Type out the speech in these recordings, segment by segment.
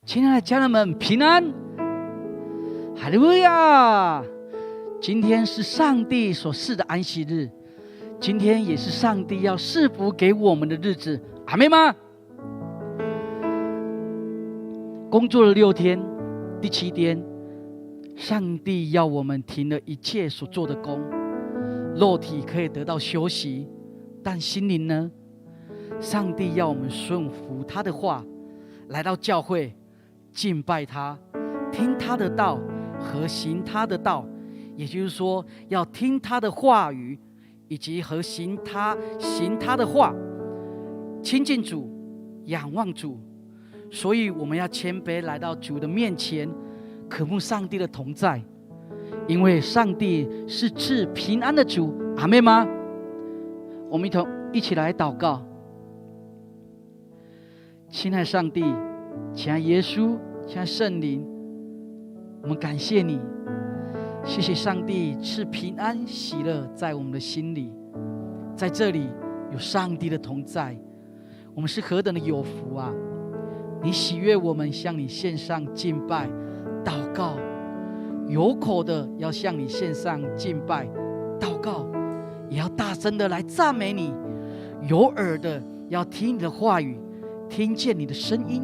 亲爱的家人们，平安！哈利路亚！今天是上帝所赐的安息日，今天也是上帝要赐福给我们的日子。阿们吗？工作了6天，第7天，上帝要我们停了一切所做的工，肉体可以得到休息，但心灵呢？上帝要我们顺服他的话，来到教会敬拜他，听他的道和行他的道，也就是说要听他的话语，以及和行他的话，亲近主，仰望主。所以我们要谦卑来到主的面前，渴慕上帝的同在，因为上帝是赐平安的主。阿们吗？我们一起来祷告。亲爱的上帝，亲爱的耶稣，亲爱的圣灵，我们感谢你，谢谢上帝赐平安喜乐在我们的心里，在这里有上帝的同在，我们是何等的有福啊！你喜悦我们向你献上敬拜祷告，有口的要向你献上敬拜祷告，也要大声的来赞美你，有耳的要听你的话语，听见你的声音，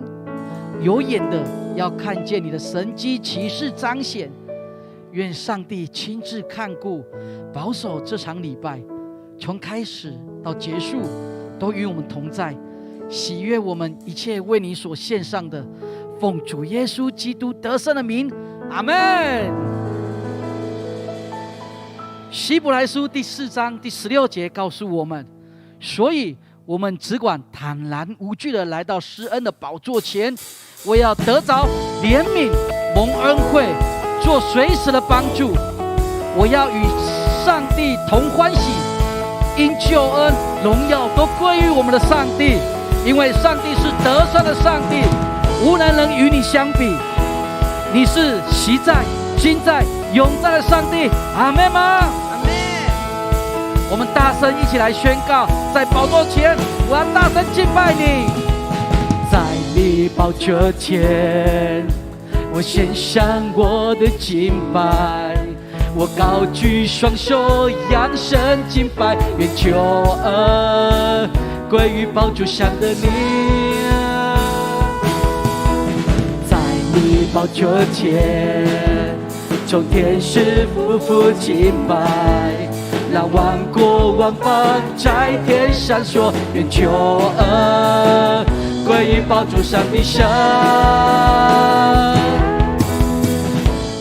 有眼的要看见你的神迹奇事彰显。愿上帝亲自看顾保守这场礼拜，从开始到结束都与我们同在，喜悦我们一切为你所献上的，奉主耶稣基督得胜的名，阿们。希伯来书第4章第16节告诉我们，所以我们只管坦然无惧的来到施恩的宝座前，为要得着怜悯蒙恩惠，做随时的帮助。我要与上帝同欢喜，因救恩荣耀都归于我们的上帝，因为上帝是得胜的上帝，无人能与你相比。你是昔在、今在、永在的上帝。阿们吗？阿们。我们大声一起来宣告，在宝座前，我要大声敬拜你。在你宝座前，我献上我的敬拜，我高举双手，扬声敬拜，愿救恩归于宝座上的你。在你宝座前，众天使夫妇敬拜，让万国万邦在天闪烁，愿救恩归于宝座上的神。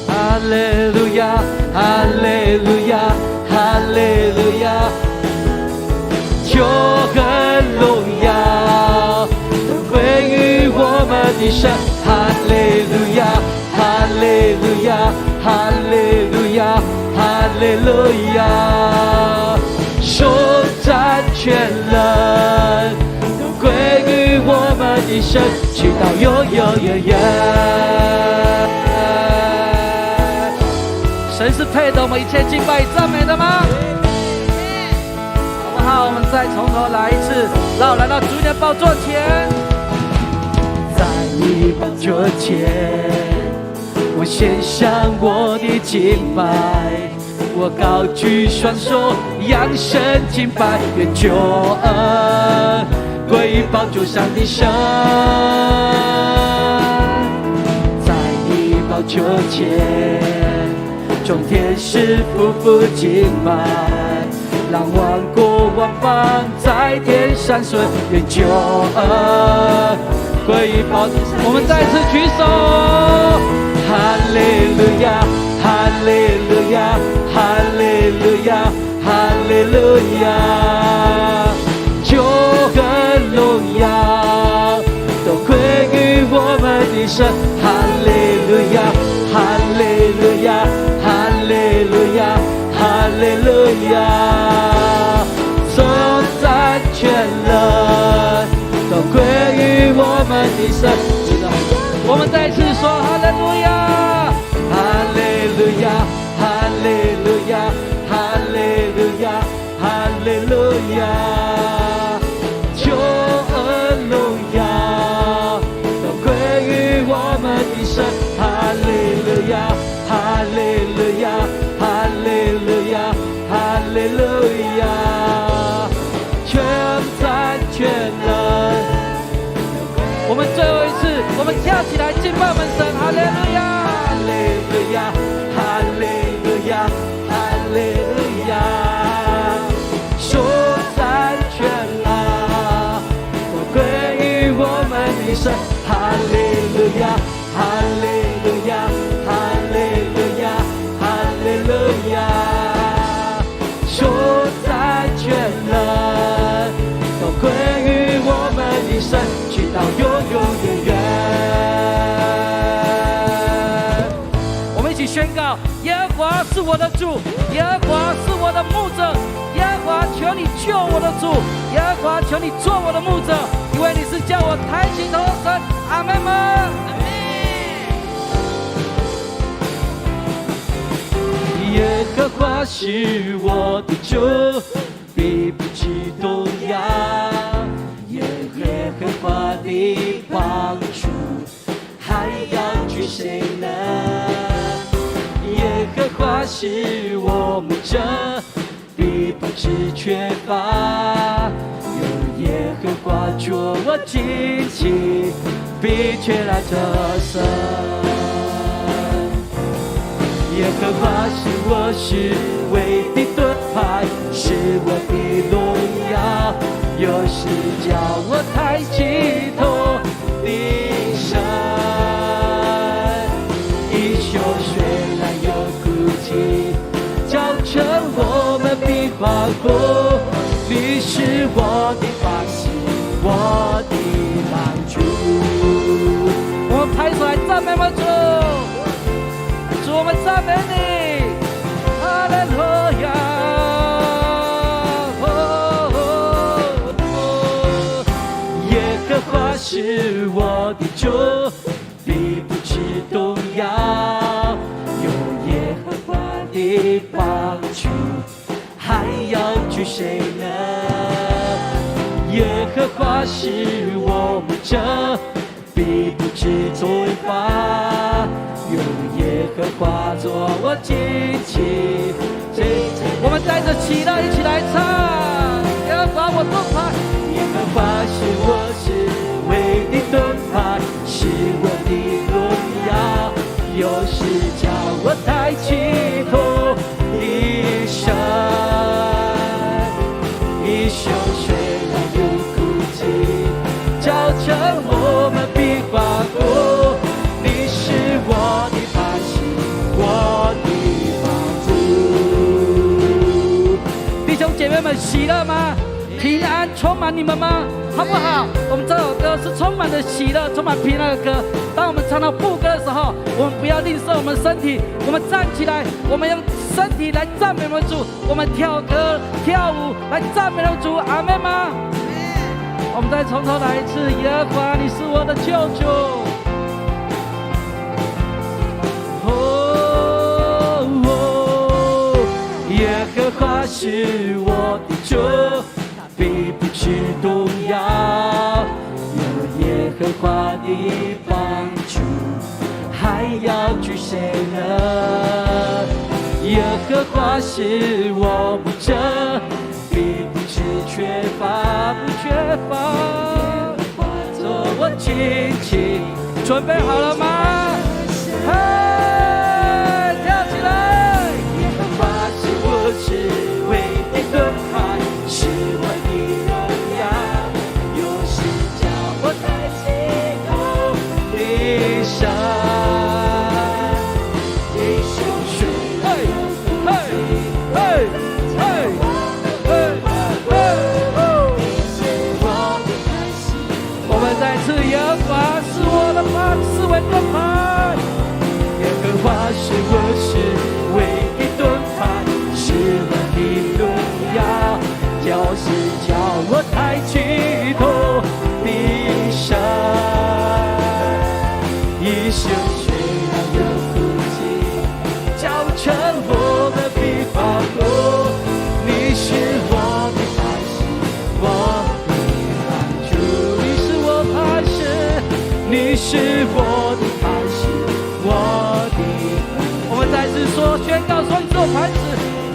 哈利路亚，哈利路亚，哈利路亚，救恩荣耀都归于我们的神。哈利路亚，哈利路亚，哈利路亚，哈利路亚，手掌全能都归于我们的神，直到永永远远。神是配得我们一切敬拜与赞美的吗？好不好？我们再从头来一次，让我来到主你的宝座前。在你宝座前，我献上我的敬拜，我高举双手，扬声敬拜，愿救恩归于宝座上的神。在你宝座前，众天使夫妇敬拜，让万国万邦在天闪烁，愿救恩归于宝座上。我们再次举手，哈利路亚，哈利路亚，哈利路亚，哈利路亚，救恩荣耀都归于我们的神。哈利路亚，哈利路亚，哈利路亚，哈利路亚，颂赞全能都归于我们的神。我们再次说哈利路亚，哈利路亚，哈利路亚，哈利路亚，哈利路亚，救恩荣耀都归于我们最后一次，我们跳起来敬拜我们神，哈利路亚，哈利路亚，哈利路亚，哈利路亚，说赞全啊，都归于我们的神，哈利路亚，哈利路亚，哈利路亚，哈利路亚，说赞全了，都归于我们的神，直到永永远远。我们一起宣告：耶和华是我的主，耶和华是我的牧者，耶和华求你救我的主，耶和华求你做我的牧者，因为你是叫我抬起头的神。阿们吗？耶和华是我的主，必不致动摇。耶和华的帮助，还要惧谁呢？耶和华是我牧者，必不致缺乏。有耶和华做我旌旗，必全然得胜。耶和华是我是为的盾牌，是我的荣耀，又是叫我抬起头的神。一宿虽然有哭泣，早晨我们必欢呼。你是我的帮喜，我的帮助。我们拍手来赞美我们主。主，我们赞美你，哈利路亚！耶和华是我的主，必不致动摇。有耶和华的帮助，还要惧谁呢？耶和华是我牧者，必不致退化。有耶和华做我旌旗，我们带着喜乐一起来唱。耶和华我盾牌，耶和华是我是为的盾牌，是我的荣耀，又是叫我抬起头的神。一宿虽然有哭泣，早晨我们必欢呼。我的磐石，我的帮助。弟兄姐妹们，喜乐吗？平安充满你们吗？好不好？我们这首歌是充满着喜乐、充满平安的歌。当我们唱到副歌的时候，我们不要吝啬我们身体，我们站起来，我们用身体来赞美我们主，我们跳歌跳舞来赞美我们主。阿们吗？我们再从头来一次。耶和华，你是我的救主。耶和华是我的主，必不致动摇。有耶和华的帮助，还要惧谁呢？耶和华是我牧者，必不致缺乏，不缺乏。做我旌旗，准备好了吗？是为的盾牌，是我的荣耀，又是叫我抬起头的神。一宿虽然有哭泣，我们再次耶和华是我的磐石，为盾牌。耶和华是我是为的盾牌。是我的荣耀，就是叫我抬起头的神。一宿虽然有哭泣，早晨我们必欢呼。你是我的磐石，我的帮助。你是我磐石，你是我的磐石，我的。我们再次说，宣告说，你是我磐石。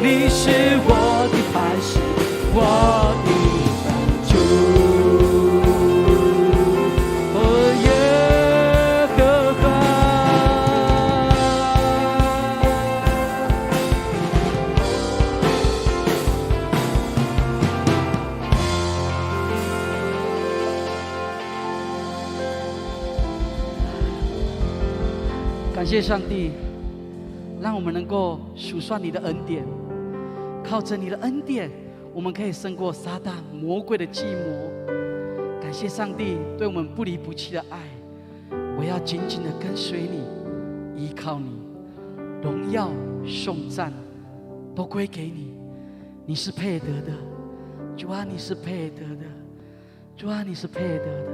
你是我的磐石，我的帮助。哦，感谢上帝，让我们能够数算你的恩典，靠着你的恩典，我们可以胜过撒旦魔鬼的计谋。感谢上帝对我们不离不弃的爱，我要紧紧的跟随你，依靠你，荣耀颂赞都归给你，你是配得的，主啊，你是配得的，主啊，你是配得的，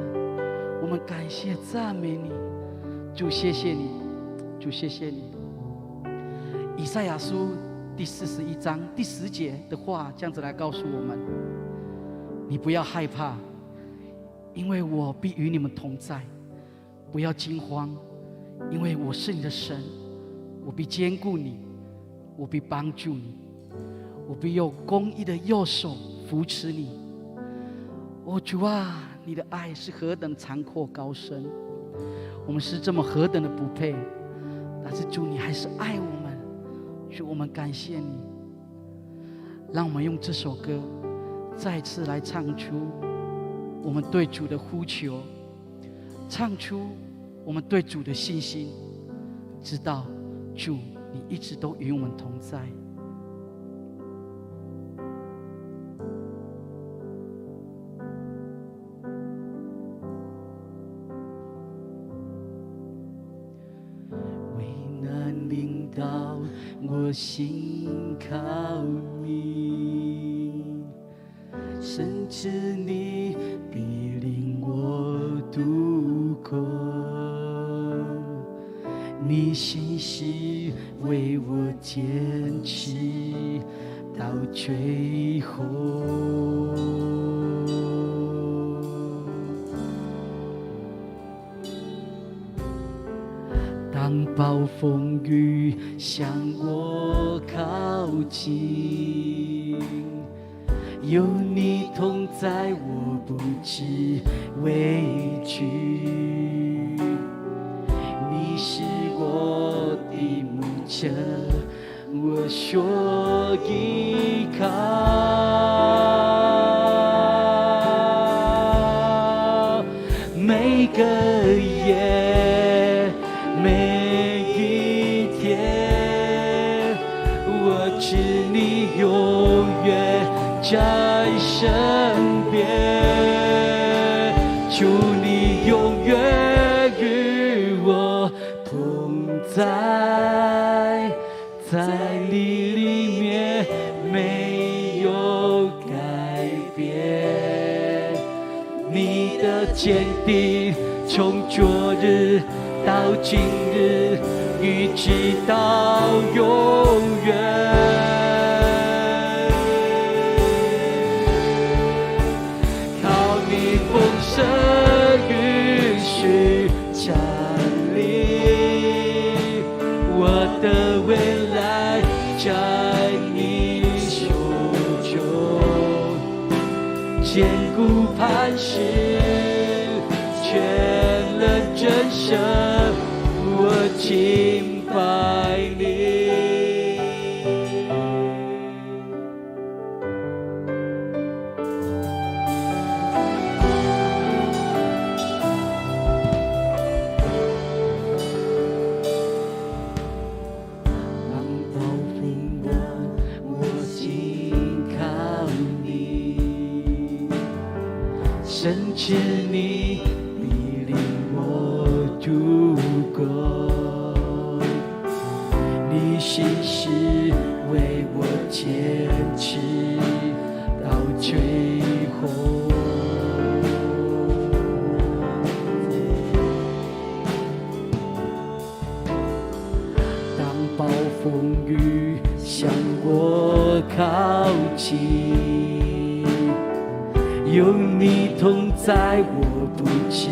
我们感谢赞美你，主，谢谢你，主，谢谢你。以赛亚书第41章第10节的话，这样子来告诉我们：你不要害怕，因为我必与你们同在；不要惊慌，因为我是你的神，我必坚固你，我必帮助你，我必用公义的右手扶持你。哦，主啊，你的爱是何等长阔高深，我们是这么何等的不配，但是主，你还是爱我们。主，我们感谢你，让我们用这首歌再次来唱出我们对主的呼求，唱出我们对主的信心，知道主，你一直都与我们同在。到我心靠你，甚至你必领我度过，你信息为我坚持到最后。当暴风雨向我靠近，有你同在，我不知畏惧。你是我的牧者，我所依靠。每个夜，每一天，我知你永远在身边，祝你永远与我同在，在你里面没有改变，你的坚定从昨日到今日，一直到永远。靠你丰盛允许站立，我的未来在你手中，坚固磐石，全能真神，我敬拜你。当暴风来，我紧靠你，甚至你必领我度过，你心事为我坚持到最后。当暴风雨向我靠近，有你同在，我不知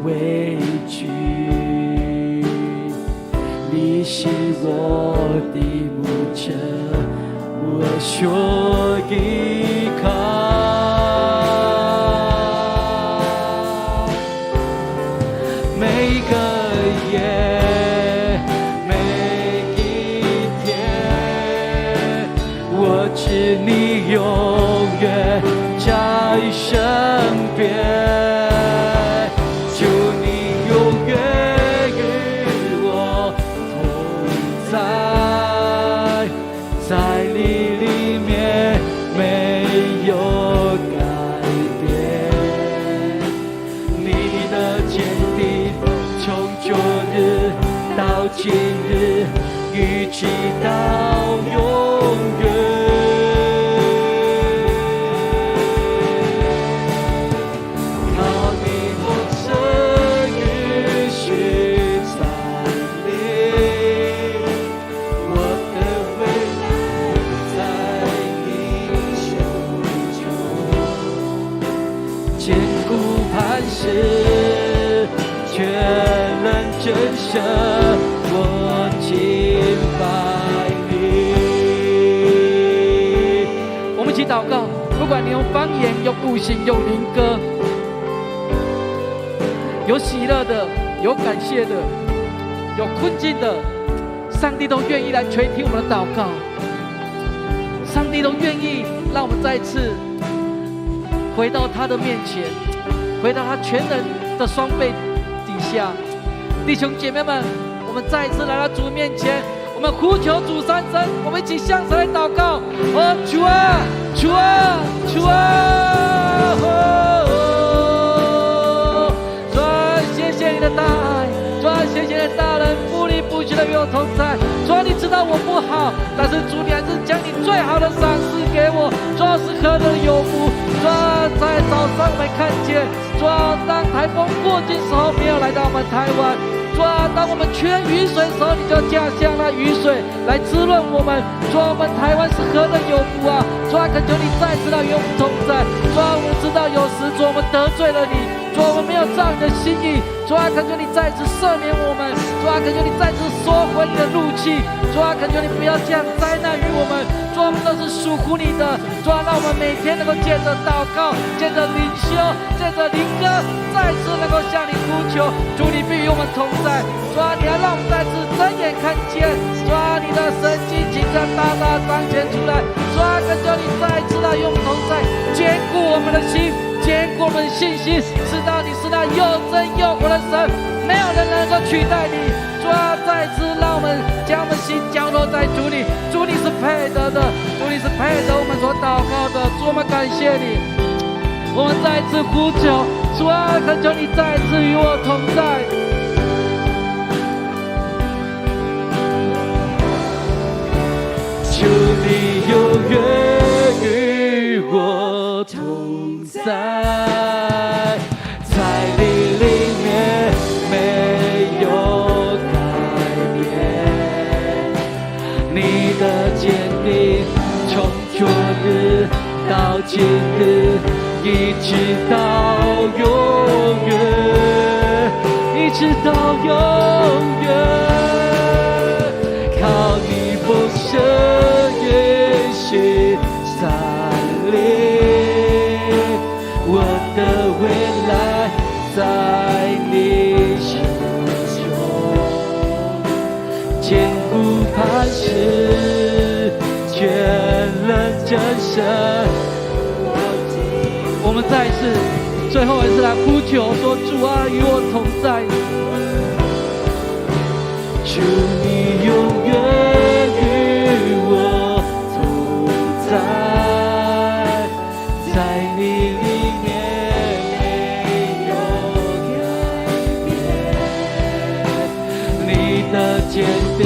畏惧。你是我的牧者，我所依靠。每个夜，每一天，我知你永远在身边，求你永远与我今日，一直到永远。靠你我这与许在你，我的未来在你手中，坚固磐石，全能真神，我敬拜你。我们一起祷告，不管你用方言、用悟性、用灵歌，有喜乐的，有感谢的，有困境的，上帝都愿意来垂听我们的祷告。上帝都愿意让我们再次回到他的面前，回到他全能的双臂底下。弟兄姐妹们，我们再一次来到主面前，我们呼求主三声，我们一起向神来祷告。哦，主啊，主啊，主啊！主啊，谢谢你的大爱，主啊，谢谢你的大人不离不弃的与我同在。主啊，你知道我不好，但是主你还是将你最好的赏赐给我。主啊，是何等有福！主啊，在早上我们看见，主啊，当台风过境时候没有来到我们台湾。主啊，当我们缺雨水的时候，你就降下那雨水来滋润我们。主啊，我们台湾是何等有福啊！主啊，恳求你再次来与我们同在。主啊，我们知道有时主我们得罪了你，主啊，我们没有照你的心意。主啊，恳求你再次赦免我们。主啊，恳求你再次收回你的怒气。主啊，恳求你不要降灾难于我们。主啊，我们都是属乎你的。主啊，让我们每天能够借着祷告，借着灵修，借着灵歌，再次能够向你呼求。主，你必与我们同在。主啊，你要让我们再次睁眼看见。主啊，你的神迹奇事大大彰显出来。主啊，恳求你再次来与我们同在，坚固我们的心，坚固我们的信心，知道你是那又真又活的神，没有人能够取代你。主啊，再次让我们将我们心交托在主里，主你是配得的，主你是配得我们所祷告的。主，我们感谢你，我们再次呼求。主啊，恳求你再次与我同在。求你永远与我同在，在你里面没有改变，你的坚定从昨日到今日，一直到永远，一直到永远。靠你丰盛允许散离，我的未来在你手中，坚固磐石，全能真神。我们再一次，最后一次来呼求说：主啊，与我同在。求你永远与我同在，在你里面没有改变，你的坚定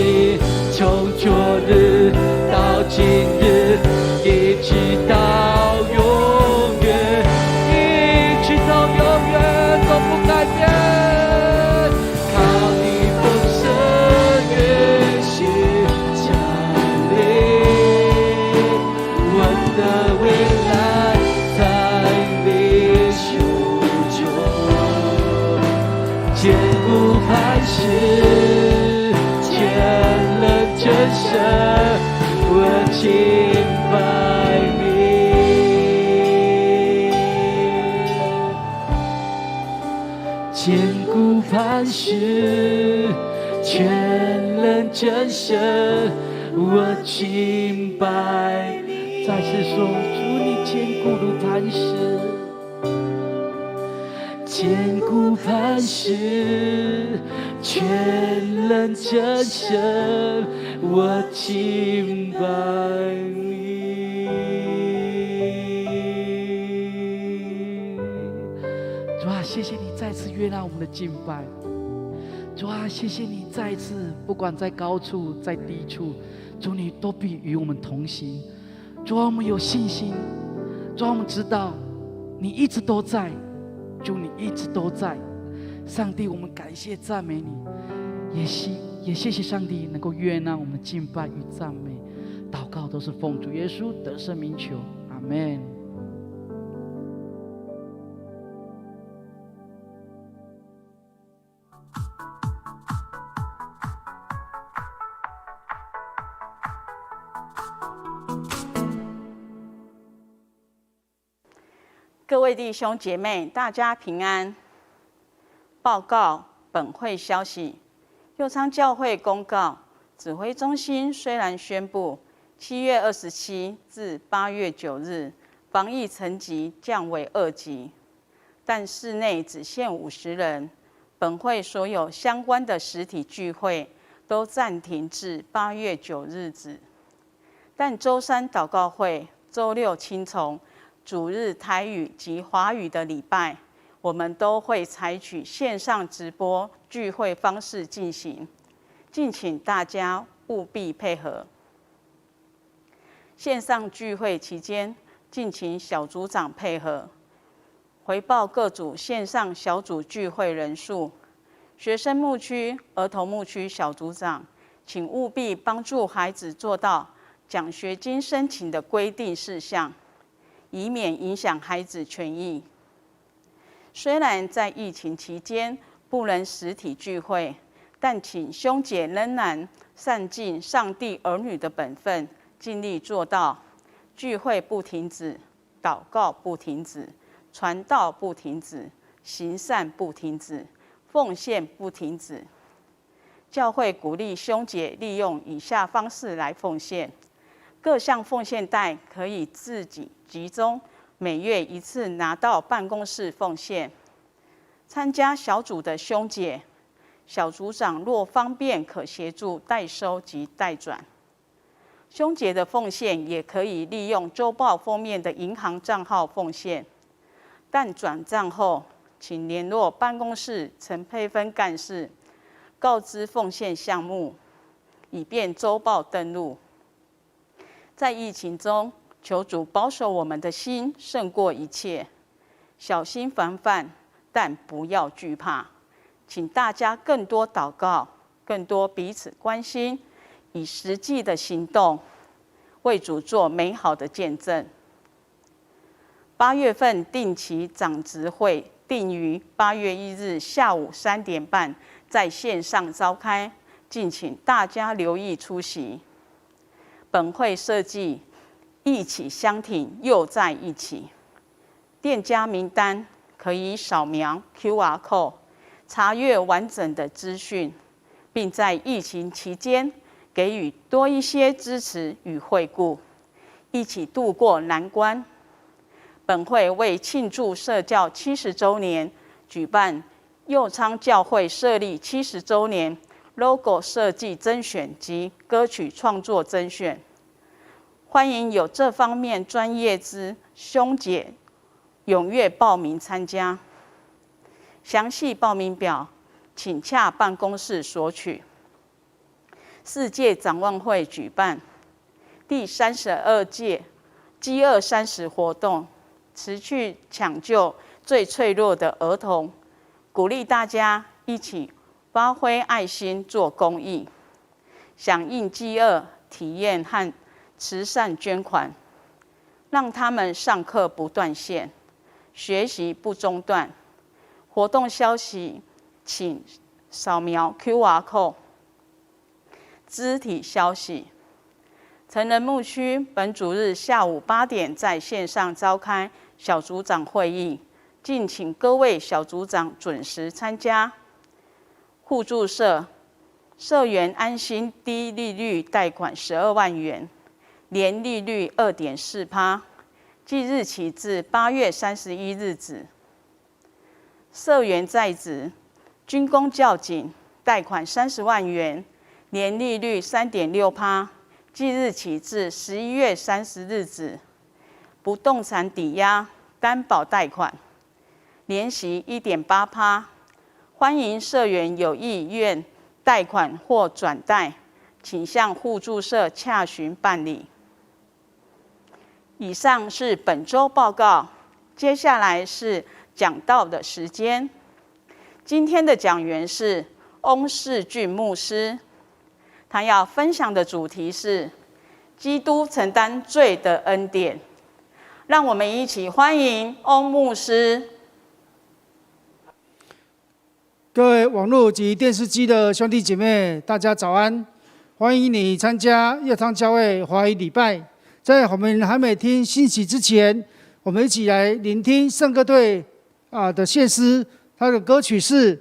从昨日到今日，一直到永远，一直到永远都不改变。坚固磐石，全能真神，我敬拜你。坚固磐石，全能真神，我敬拜你。再次说，主你坚固如磐石。坚固磐石，全能真神，我敬拜你。主啊，谢谢你再次悦纳我们的敬拜。主啊，谢谢你再一次，不管在高处在低处，主你都必与我们同行。主啊，我们有信心，主啊，我们知道你一直都在，主你一直都在。上帝，我们感谢赞美你，也谢谢上帝能够悦纳我们的敬拜与赞美。祷告都是奉主耶稣得胜名求，阿们。各位弟兄姐妹，大家平安。报告本会消息：右昌教会公告，指挥中心虽然宣布7月27至8月9日防疫层级降为2级，但室内只限50人。本会所有相关的实体聚会都暂停至8月9日止。但周三祷告会、周六青崇、主日台语及华语的礼拜，我们都会采取线上直播聚会方式进行，敬请大家务必配合。线上聚会期间，敬请小组长配合，回报各组线上小组聚会人数。学生牧区、儿童牧区小组长，请务必帮助孩子做到奖学金申请的规定事项，以免影响孩子权益。虽然在疫情期间不能实体聚会，但请兄姐仍然善尽上帝儿女的本分，尽力做到聚会不停止，祷告不停止，传道不停止，行善不停止，奉献不停止。教会鼓励兄姐利用以下方式来奉献。各项奉献袋可以自己集中，每月一次拿到办公室奉献。参加小组的兄姐，小组长若方便可协助代收及代转。兄姐的奉献也可以利用周报封面的银行账号奉献，但转账后请联络办公室陈佩芬干事，告知奉献项目，以便周报登录。在疫情中，求主保守我们的心胜过一切，小心防范，但不要惧怕。请大家更多祷告，更多彼此关心，以实际的行动为主做美好的见证。8月份定期长执会定于8月1日下午3点半在线上召开，敬请大家留意出席。本会设计一起相挺又在一起，店家名单可以扫描 QR code 查阅完整的资讯，并在疫情期间给予多一些支持与惠顾，一起度过难关。本会为庆祝社教70周年，举办右昌教会设立70周年 logo 设计甄选及歌曲创作甄选，欢迎有这方面专业之兄姐踊跃报名参加。详细报名表请洽办公室索取。4届展望会举办第32届饥饿30活动，持续抢救最脆弱的儿童，鼓励大家一起发挥爱心做公益，响应饥饿体验和慈善捐款，让他们上课不断线，学习不中断。活动消息请扫描 QR code。肢体消息：成人牧区本主日下午8点在线上召开小组长会议，敬请各位小组长准时参加。互助社社员安心低利率贷款12万元，年利率2.4%，即日起至8月31日止。社员在职军公教警贷款30万元，年利率3.6%，即日起至11月30日止。不动产抵押担保贷款，年息1.8%，欢迎社员有意愿贷款或转贷，请向互助社洽询办理。以上是本周报告，接下来是讲道的时间。今天的讲员是翁世俊牧师，他要分享的主题是基督承担罪的恩典。让我们一起欢迎翁牧师。各位网络及电视机的兄弟姐妹，大家早安！欢迎你参加乐堂教会华语礼拜。在我们还没听信息之前，我们一起来聆听圣歌队的献诗，他的歌曲是《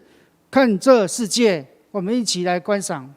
看这世界》，我们一起来观赏。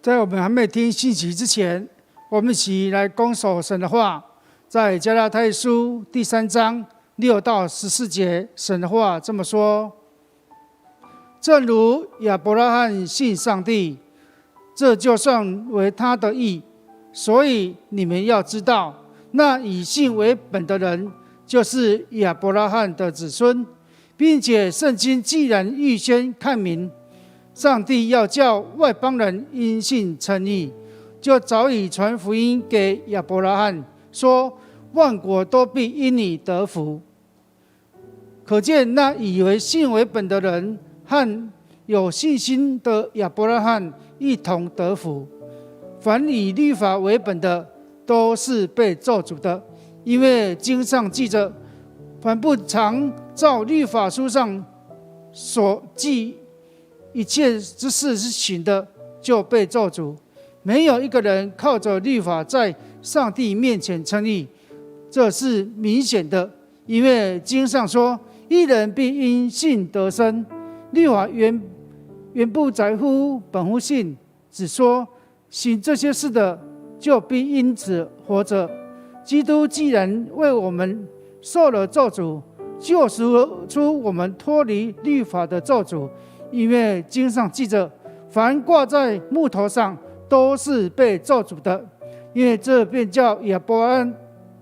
在我们还没听信息之前，我们一起来攻守神的话。在加拉太书第3章6到14节，神的话这么说：正如亚伯拉罕信上帝，这就算为他的义。所以你们要知道，那以信为本的人，就是亚伯拉罕的子孙，并且圣经既然预先看明，上帝要叫外邦人因信称义，就早已传福音给亚伯拉罕，说万国都必因你得福。可见那以为信为本的人和有信心的亚伯拉罕一同得福。凡以律法为本的，都是被咒诅的，因为经上记着，凡不常照律法书上所记一切之事是行的，就被咒诅。没有一个人靠着律法在上帝面前称义，这是明显的，因为经上说，一人必因信得生。律法原不在乎本乎信，只说行这些事的，就必因此活着。基督既然为我们受了咒诅，救赎出我们脱离律法的咒诅，因为经上记着，凡挂在木头上都是被咒诅的。因为这便叫亚伯拉罕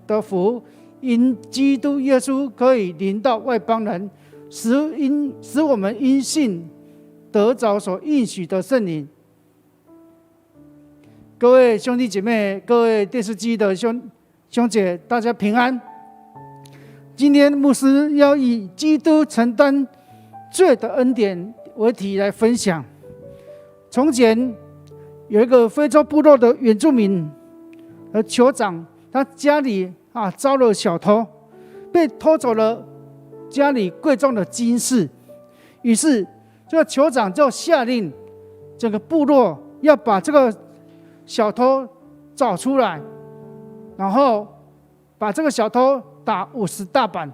的福，因基督耶稣可以临到外邦人，使我们因信得着所应许的圣灵。各位兄弟姐妹，各位电视机的兄姐，大家平安。今天牧师要以基督承担罪的恩典为题来分享。从前有一个非洲部落的原住民和酋长，他家里遭了小偷，被偷走了家里贵重的金饰。于是这个酋长就下令整个部落要把这个小偷找出来，然后把这个小偷打50大板。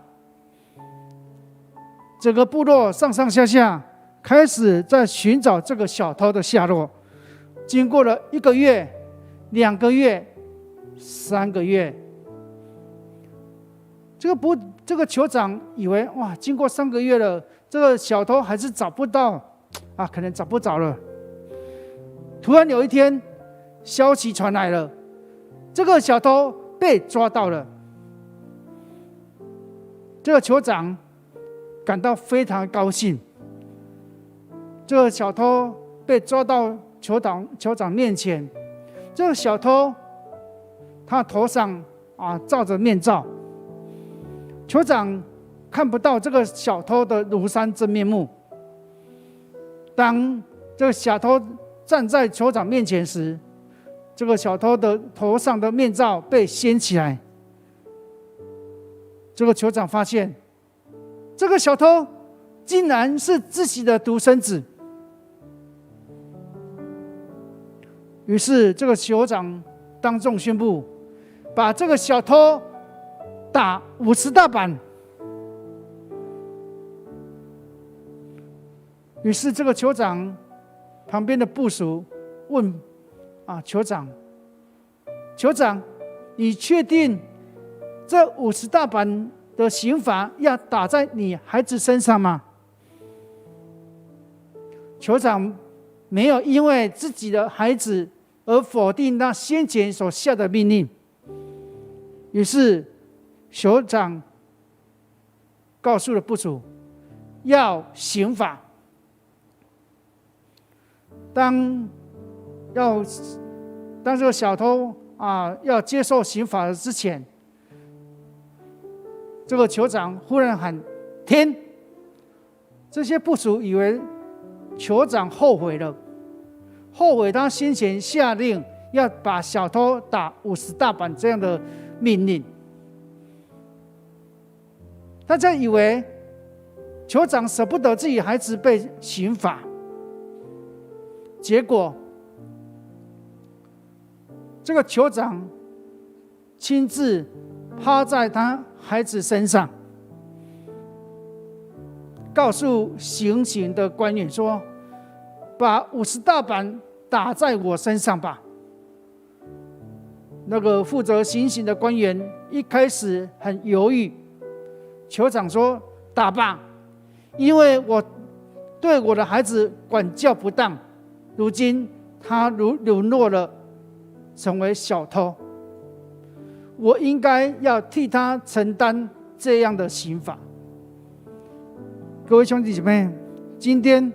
整个部落上上下下开始在寻找这个小偷的下落。经过了1个月、2个月、3个月，这个酋长以为经过3个月了，这个小偷还是找不到可能找不着了。突然有一天，消息传来了，这个小偷被抓到了。这个酋长感到非常高兴。这个小偷被抓到酋长面前，这个小偷他头上罩着面罩，酋长看不到这个小偷的庐山真面目。当这个小偷站在酋长面前时，这个小偷的头上的面罩被掀起来。这个酋长发现，这个小偷竟然是自己的独生子。于是这个酋长当众宣布，把这个小偷打50大板。于是这个酋长旁边的部属问酋长，你确定这50大板的刑罚要打在你孩子身上吗？酋长没有因为自己的孩子而否定那先前所下的命令。于是酋长告诉了部属，要刑罚。当这个小偷要接受刑罚之前，这个酋长忽然喊天！这些部属以为酋长后悔了，后悔他先前下令要把小偷打50大板这样的命令。大家以为酋长舍不得自己孩子被刑罚，结果这个酋长亲自趴在他孩子身上，告诉行刑的官员说，把50大板打在我身上吧。那个负责行刑的官员一开始很犹豫，酋长说打吧，因为我对我的孩子管教不当，如今他沦落了，成为小偷，我应该要替他承担这样的刑罚。各位兄弟姐妹，今天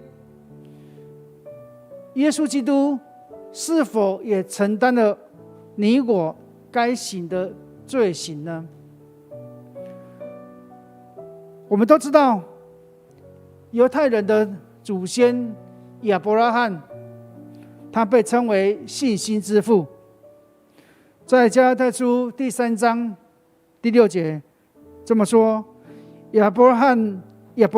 耶稣基督是否也承担了你我该行的罪行呢？我们都知道，犹太人的祖先亚伯拉罕，他被称为信心之父。在加拉太书第3章第6节这么说：亚伯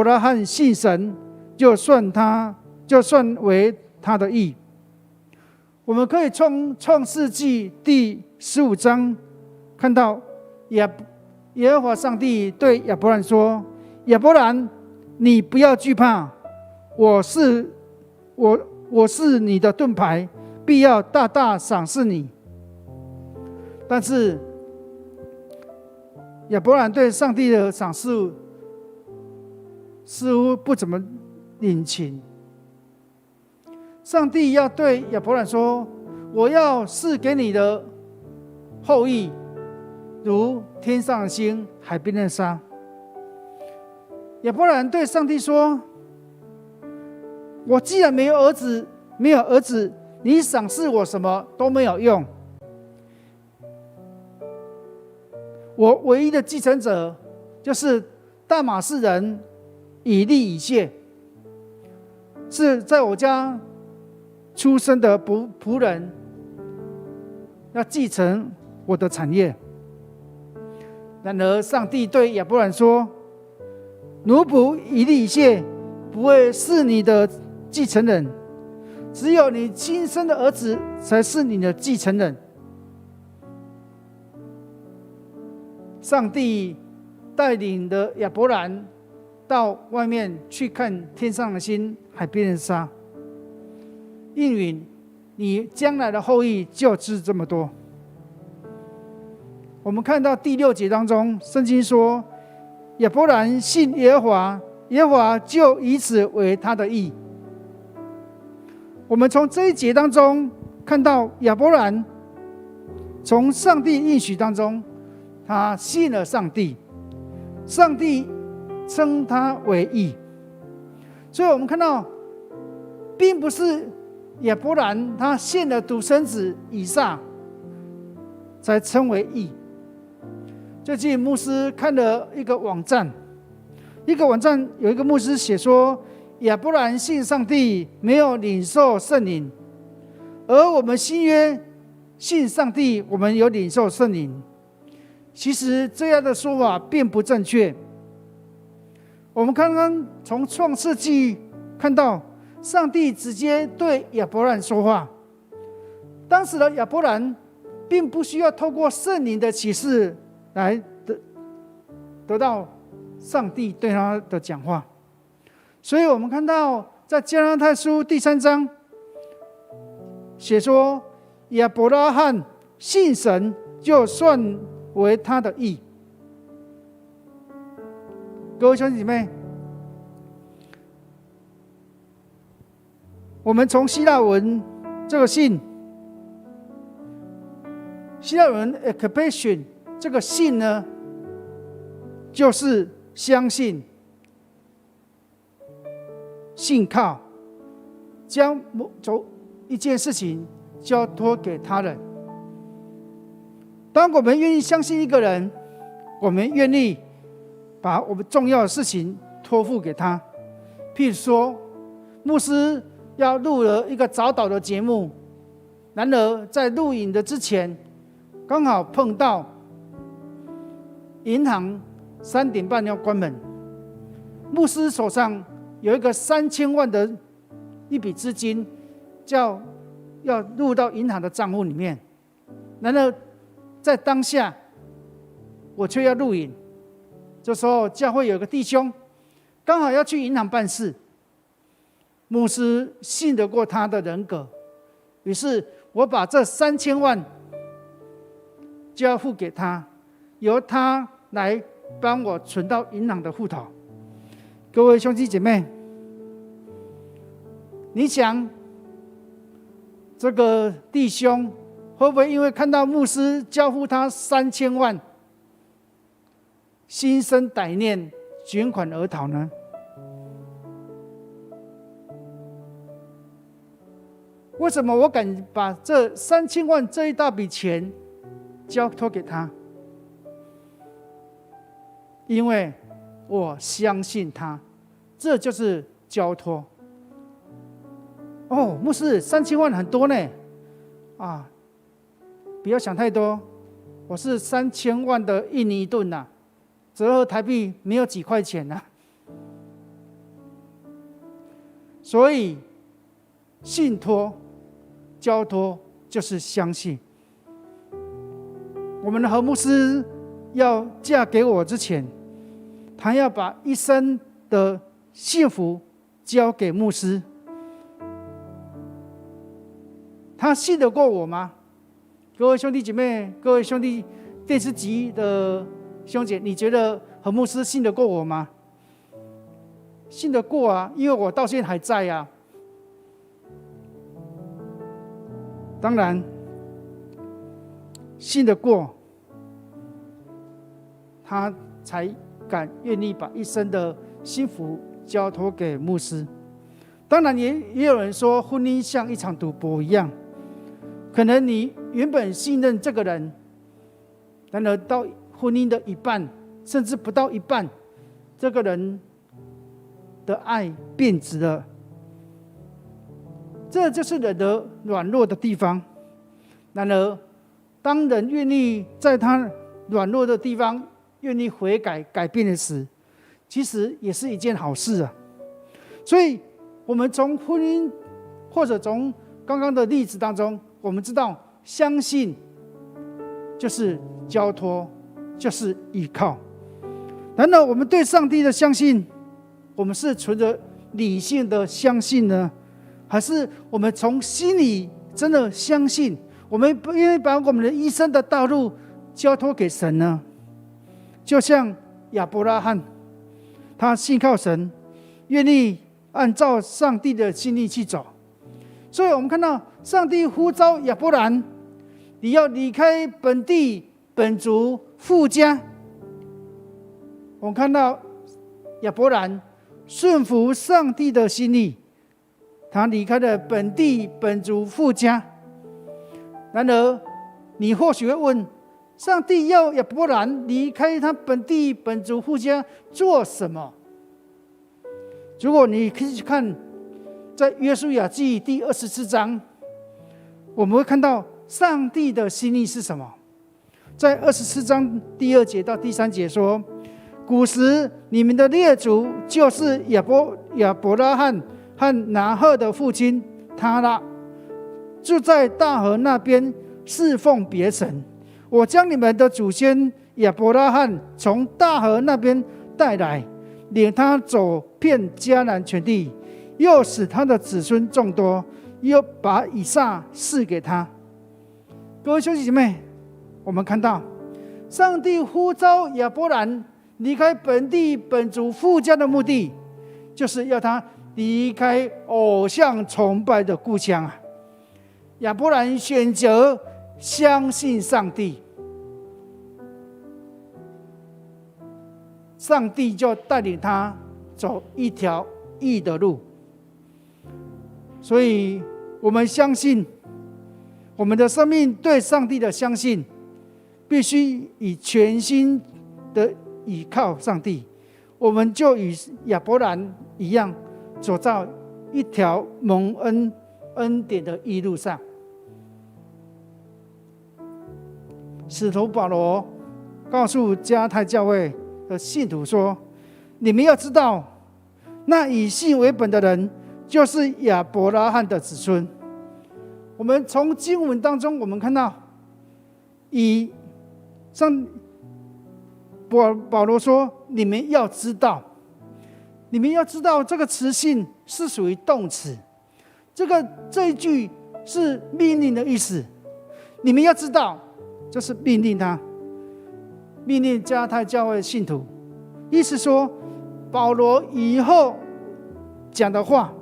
拉罕信神，就算为他的义。我们可以从创世纪第15章看到耶和华上帝对亚伯兰说：亚伯兰，你不要惧怕，我是你的盾牌，必要大大赏赐你。但是亚伯兰对上帝的赏赐似乎不怎么领情。上帝要对亚伯兰说：我要赐给你的后裔，如天上的星，海边的沙。亚伯兰对上帝说：我既然没有儿子，你赏赐我什么都没有用。我唯一的继承者就是大马士人以利以谢，是在我家出生的仆人，要继承我的产业。然而上帝对亚伯兰说：奴仆以利以谢不会是你的继承人，只有你亲生的儿子才是你的继承人。上帝带领的亚伯兰到外面去看天上的星，海边的沙，应允你将来的后裔就是这么多。我们看到第6节当中，圣经说亚伯兰信耶和华，耶和华就以此为他的义。我们从这一节当中看到亚伯兰从上帝应许当中，他信了上帝，上帝称他为义。所以我们看到并不是亚伯兰他献了独生子以撒才称为义。最近牧师看了一个网站有一个牧师写说，亚伯兰信上帝，没有领受圣灵，而我们新约信上帝，我们有领受圣灵。其实这样的说法并不正确。我们刚刚从创世纪看到，上帝直接对亚伯兰说话。当时的亚伯兰并不需要透过圣灵的启示来得到上帝对他的讲话。所以我们看到在加拉太书第3章写说，亚伯拉罕信神，就算为他的义。各位兄弟姐妹，我们从希腊文这个信，希腊文 ekpation 这个信呢，就是相信、信靠，将一件事情交托给他人。当我们愿意相信一个人，我们愿意把我们重要的事情托付给他。譬如说，牧师要录了一个早祷的节目，然而在录影的之前，刚好碰到银行3点半要关门，牧师手上有一个3000万的一笔资金，要入到银行的账户里面，然而在当下我却要录影。这时候教会有个弟兄刚好要去银行办事，牧师信得过他的人格，于是我把这3000万交付给他，由他来帮我存到银行的户头。各位兄弟姐妹，你想这个弟兄会不会因为看到牧师交付他3000万，心生歹念，卷款而逃呢？为什么我敢把这3000万这一大笔钱交托给他？因为我相信他，这就是交托。哦，牧师，3000万很多呢，啊，不要想太多，我是3000万的印尼盾呐，折合台币没有几块钱呐。所以信托、交托就是相信。我们的何牧师要嫁给我之前，他要把一生的幸福交给牧师。他信得过我吗？各位兄弟姐妹，各位兄弟电视机的兄姐，你觉得何牧师信得过我吗？信得过啊，因为我到现在还在啊。当然信得过，他才敢愿意把一生的幸福交托给牧师。当然也有人说，婚姻像一场赌博一样，可能你原本信任这个人，然而到婚姻的一半，甚至不到一半，这个人的爱变质了。这就是人的软弱的地方。然而当人愿意在他软弱的地方愿意悔改改变的时，其实也是一件好事啊。所以我们从婚姻或者从刚刚的例子当中，我们知道相信就是交托，就是依靠。难道我们对上帝的相信，我们是存着理性的相信呢，还是我们从心里真的相信，我们不愿意把我们的一生的道路交托给神呢？就像亚伯拉罕，他信靠神，愿意按照上帝的心意去走。所以我们看到上帝呼召亚伯兰，你要离开本地本族父家。我们看到亚伯兰顺服上帝的心意，他离开了本地本族父家。然而你或许会问，上帝要亚伯兰离开他本地本族父家做什么？如果你可以去看在约书亚记第24章，我们会看到上帝的心意是什么。在24章第2节到第3节说，古时你们的列祖就是亚伯拉罕和拿赫的父亲他拉，住在大河那边侍奉别神。我将你们的祖先亚伯拉罕从大河那边带来，领他走遍迦南全地，又使他的子孙众多，又把以撒赐给他。各位兄弟姐妹，我们看到上帝呼召亚伯兰离开本地本族父家的目的，就是要他离开偶像崇拜的故乡啊。亚伯兰选择相信上帝，上帝就带领他走一条义的路。所以我们相信，我们的生命对上帝的相信，必须以全心的倚靠上帝，我们就与亚伯兰一样，走在一条蒙恩典的义路上。使徒保罗告诉加太教会的信徒说，你们要知道，那以信为本的人就是亚伯拉罕的子孙。我们从经文当中我们看到，保罗说，你们要知道这个词性是属于动词。这一句是命令的意思。你们要知道，就是命令他，命令加拉太教会信徒，意思说保罗以后讲的话，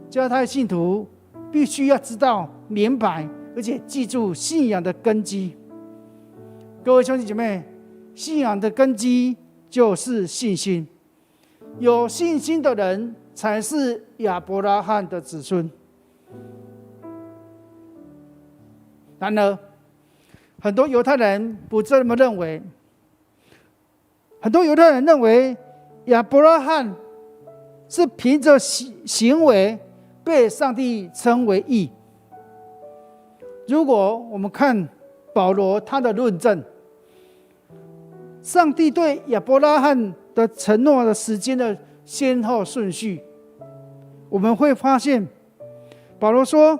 加拉太信徒必须要知道、明白，而且记住信仰的根基。各位兄弟姐妹，信仰的根基就是信心。有信心的人才是亚伯拉罕的子孙。然而，很多犹太人不这么认为。很多犹太人认为亚伯拉罕是凭着行为被上帝称为义。如果我们看保罗他的论证，上帝对亚伯拉罕的承诺的时间的先后顺序，我们会发现，保罗说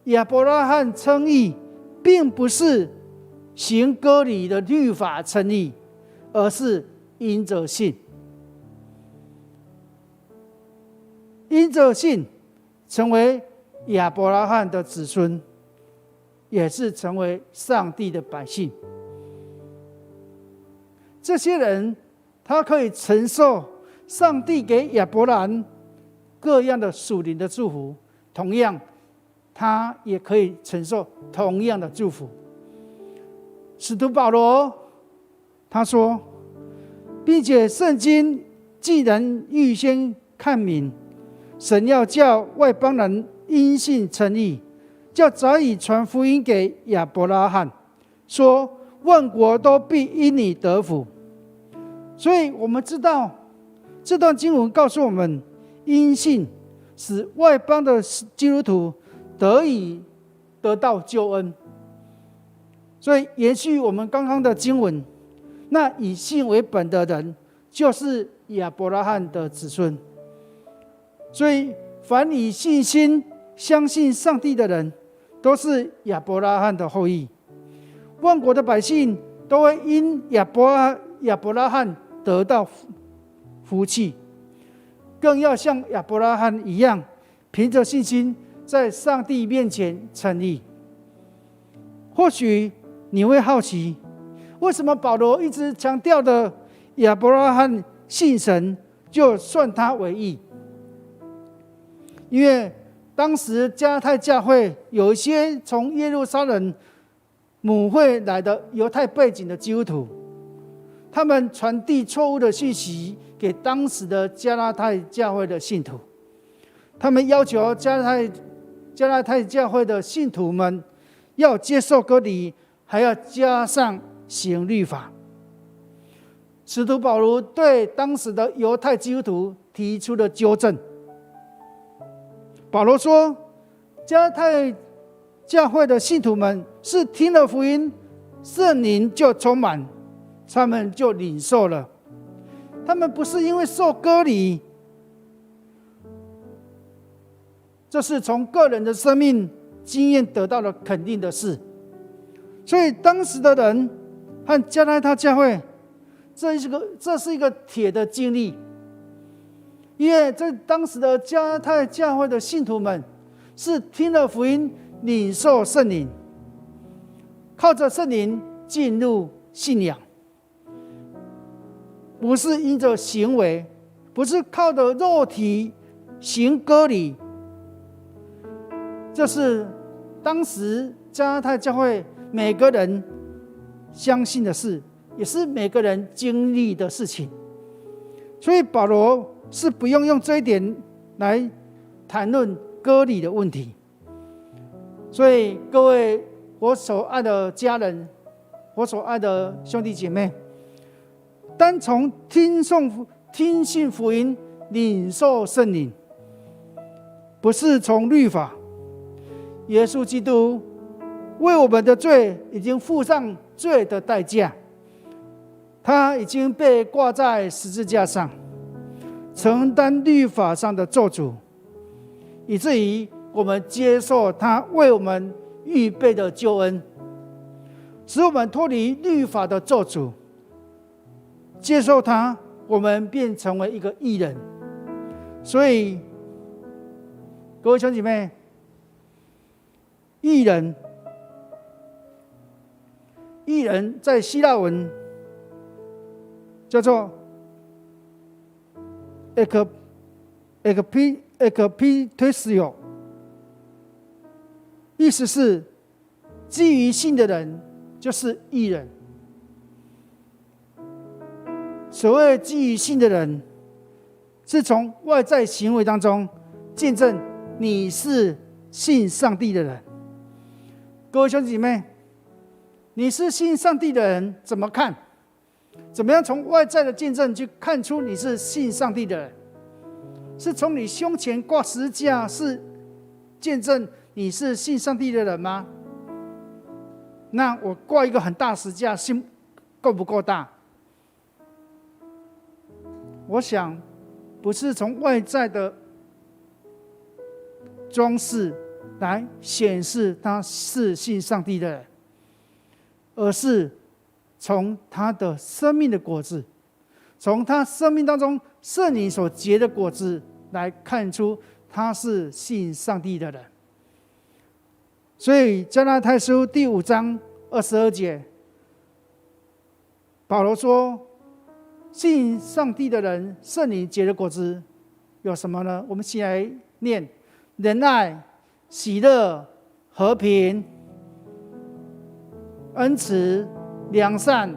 亚伯拉罕称义，并不是行割礼的律法称义，而是因着信。因着信成为亚伯拉罕的子孙，也是成为上帝的百姓。这些人他可以承受上帝给亚伯兰各样的属灵的祝福，同样他也可以承受同样的祝福。使徒保罗他说，并且圣经既然预先看明，神要叫外邦人因信称义，叫早已传福音给亚伯拉罕，说万国都必因你得福。所以我们知道这段经文告诉我们，因信使外邦的基督徒得到救恩。所以延续我们刚刚的经文，那以信为本的人就是亚伯拉罕的子孙。所以凡以信心相信上帝的人，都是亚伯拉罕的后裔。万国的百姓都会因亚伯拉罕得到福气，更要像亚伯拉罕一样，凭着信心在上帝面前称义。或许你会好奇，为什么保罗一直强调的亚伯拉罕信神，就算他为义？因为当时加拉太教会有一些从耶路撒冷母会来的犹太背景的基督徒，他们传递错误的信息给当时的加拉太教会的信徒。他们要求加拉太教会的信徒们要接受割礼，还要加上行律法。使徒保罗对当时的犹太基督徒提出了纠正。保罗说，加拉太教会的信徒们是听了福音，圣灵就充满，他们就领受了。他们不是因为受割礼，这是从个人的生命经验得到了肯定的事。所以当时的人和加拉太教会，这是一个铁的经历。因为在当时的加拉太教会的信徒们是听了福音，领受圣灵，靠着圣灵进入信仰，不是因着行为，不是靠着肉体行割礼。这是当时加拉太教会每个人相信的事，也是每个人经历的事情。所以保罗是不用这一点来谈论割礼的问题。所以各位我所爱的家人，我所爱的兄弟姐妹，单从听信福音领受圣灵，不是从律法。耶稣基督为我们的罪已经付上罪的代价，他已经被挂在十字架上，承担律法上的咒诅，以至于我们接受他为我们预备的救恩，使我们脱离律法的咒诅。接受他，我们便成为一个义人。所以各位兄弟姐妹，义人，义人在希腊文叫做 ekpitesio， 意思是基于信的人就是义人。所谓基于信的人，是从外在行为当中见证你是信上帝的人。各位兄弟姐妹，你是信上帝的人，怎么看？怎么样从外在的见证去看出你是信上帝的人？是从你胸前挂十字架是见证你是信上帝的人吗？那我挂一个很大十字架，信够不够大？我想不是从外在的装饰来显示他是信上帝的人，而是从他的生命的果子，从他生命当中圣灵所结的果子来看出他是信上帝的人。所以加拉太书第5章22节，保罗说，信上帝的人圣灵结的果子有什么呢？我们一起来念：仁爱、喜乐、和平、恩慈、良善、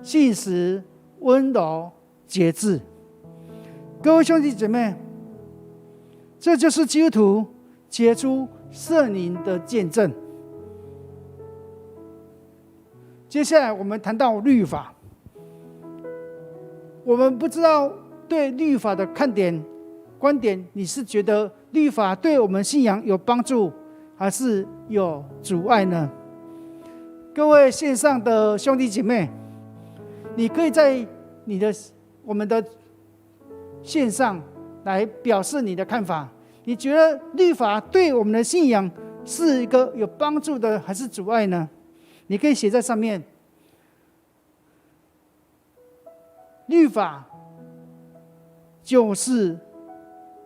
信实、温柔、节制。各位兄弟姐妹，这就是基督徒结出圣灵的见证。接下来我们谈到律法。我们不知道对律法的看点、观点，你是觉得律法对我们信仰有帮助，还是有阻碍呢？各位线上的兄弟姐妹，你可以在我们的线上来表示你的看法。你觉得律法对我们的信仰是一个有帮助的，还是阻碍呢？你可以写在上面。律法就是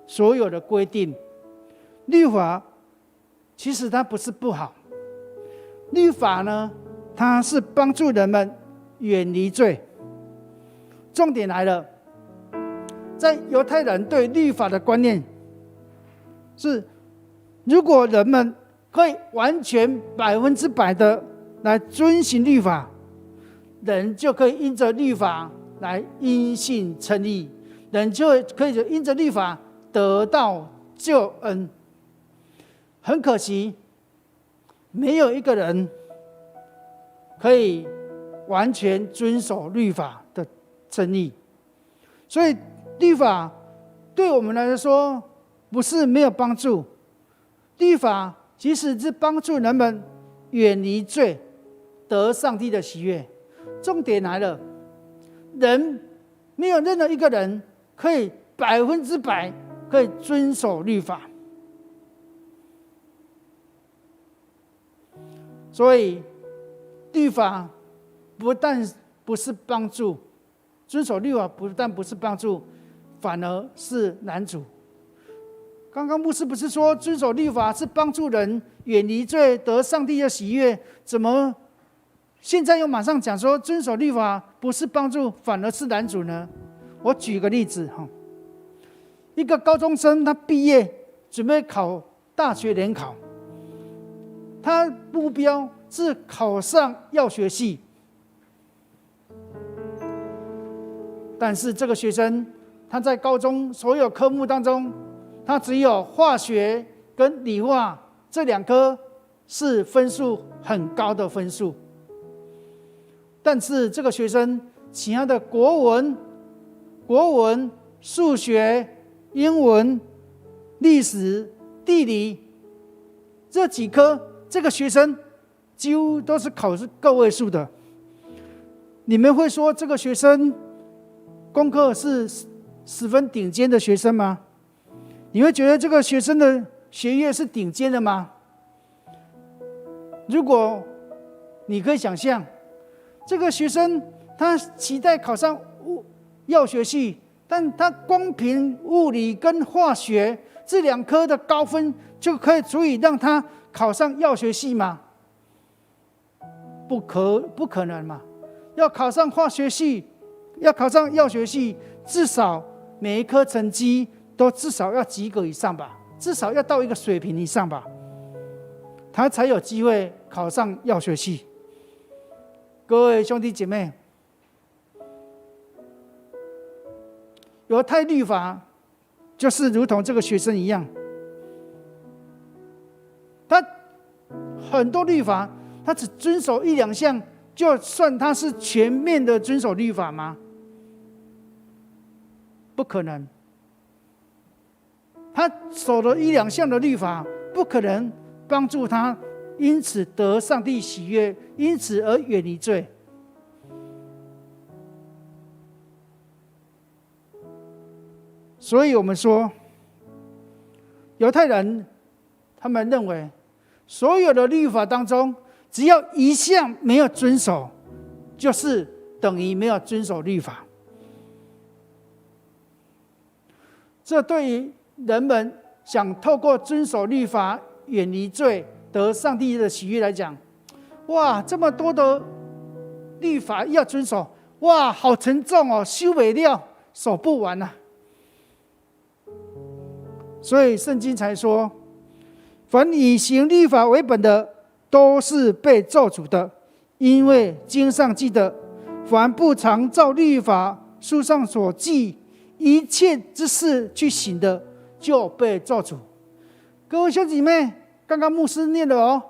所有的规定，律法其实它不是不好，律法呢，它是帮助人们远离罪。重点来了，在犹太人对律法的观念是，如果人们可以完全100%的来遵行律法，人就可以因着律法来因信称义，人就可以因着律法得到救恩。很可惜，没有一个人可以完全遵守律法的称义。所以律法对我们来说不是没有帮助，律法其实是帮助人们远离罪，得上帝的喜悦。重点来了，人没有任何一个人可以100%可以遵守律法，所以律法不但不是帮助，遵守律法不但不是帮助，反而是难阻。刚刚牧师不是说遵守律法是帮助人远离罪，得上帝的喜悦，怎么现在又马上讲说遵守律法不是帮助，反而是难阻呢？我举个例子，一个高中生他毕业准备考大学联考，他目标是考上药学系，但是这个学生他在高中所有科目当中，他只有化学跟理化这2科是分数很高的分数，但是这个学生其他的国文、数学、英文、历史、地理这几科，这个学生几乎都是考个位数的。你们会说这个学生功课是十分顶尖的学生吗？你会觉得这个学生的学业是顶尖的吗？如果你可以想象，这个学生他期待考上药学系，但他光凭物理跟化学这2科的高分就可以足以让他考上药学系吗？不可能嘛！要考上化学系，要考上药学系，至少每一科成绩都至少要及格以上吧，至少要到一个水平以上吧，他才有机会考上药学系。各位兄弟姐妹，犹太律法就是如同这个学生一样，他很多律法，他只遵守一两项，就算他是全面的遵守律法吗？不可能。他守了一两项的律法，不可能帮助他因此得上帝喜悦，因此而远离罪。所以我们说，犹太人他们认为，所有的律法当中，只要一项没有遵守，就是等于没有遵守律法。这对于人们想透过遵守律法远离罪，得上帝的喜悦来讲，哇，这么多的律法要遵守，哇，好沉重哦，修不了，守不完啊。所以圣经才说，凡以行律法为本的，都是被咒诅的，因为经上记得，凡不常照律法书上所记一切之事去行的，就被咒诅。各位兄弟妹，刚刚牧师念了哦，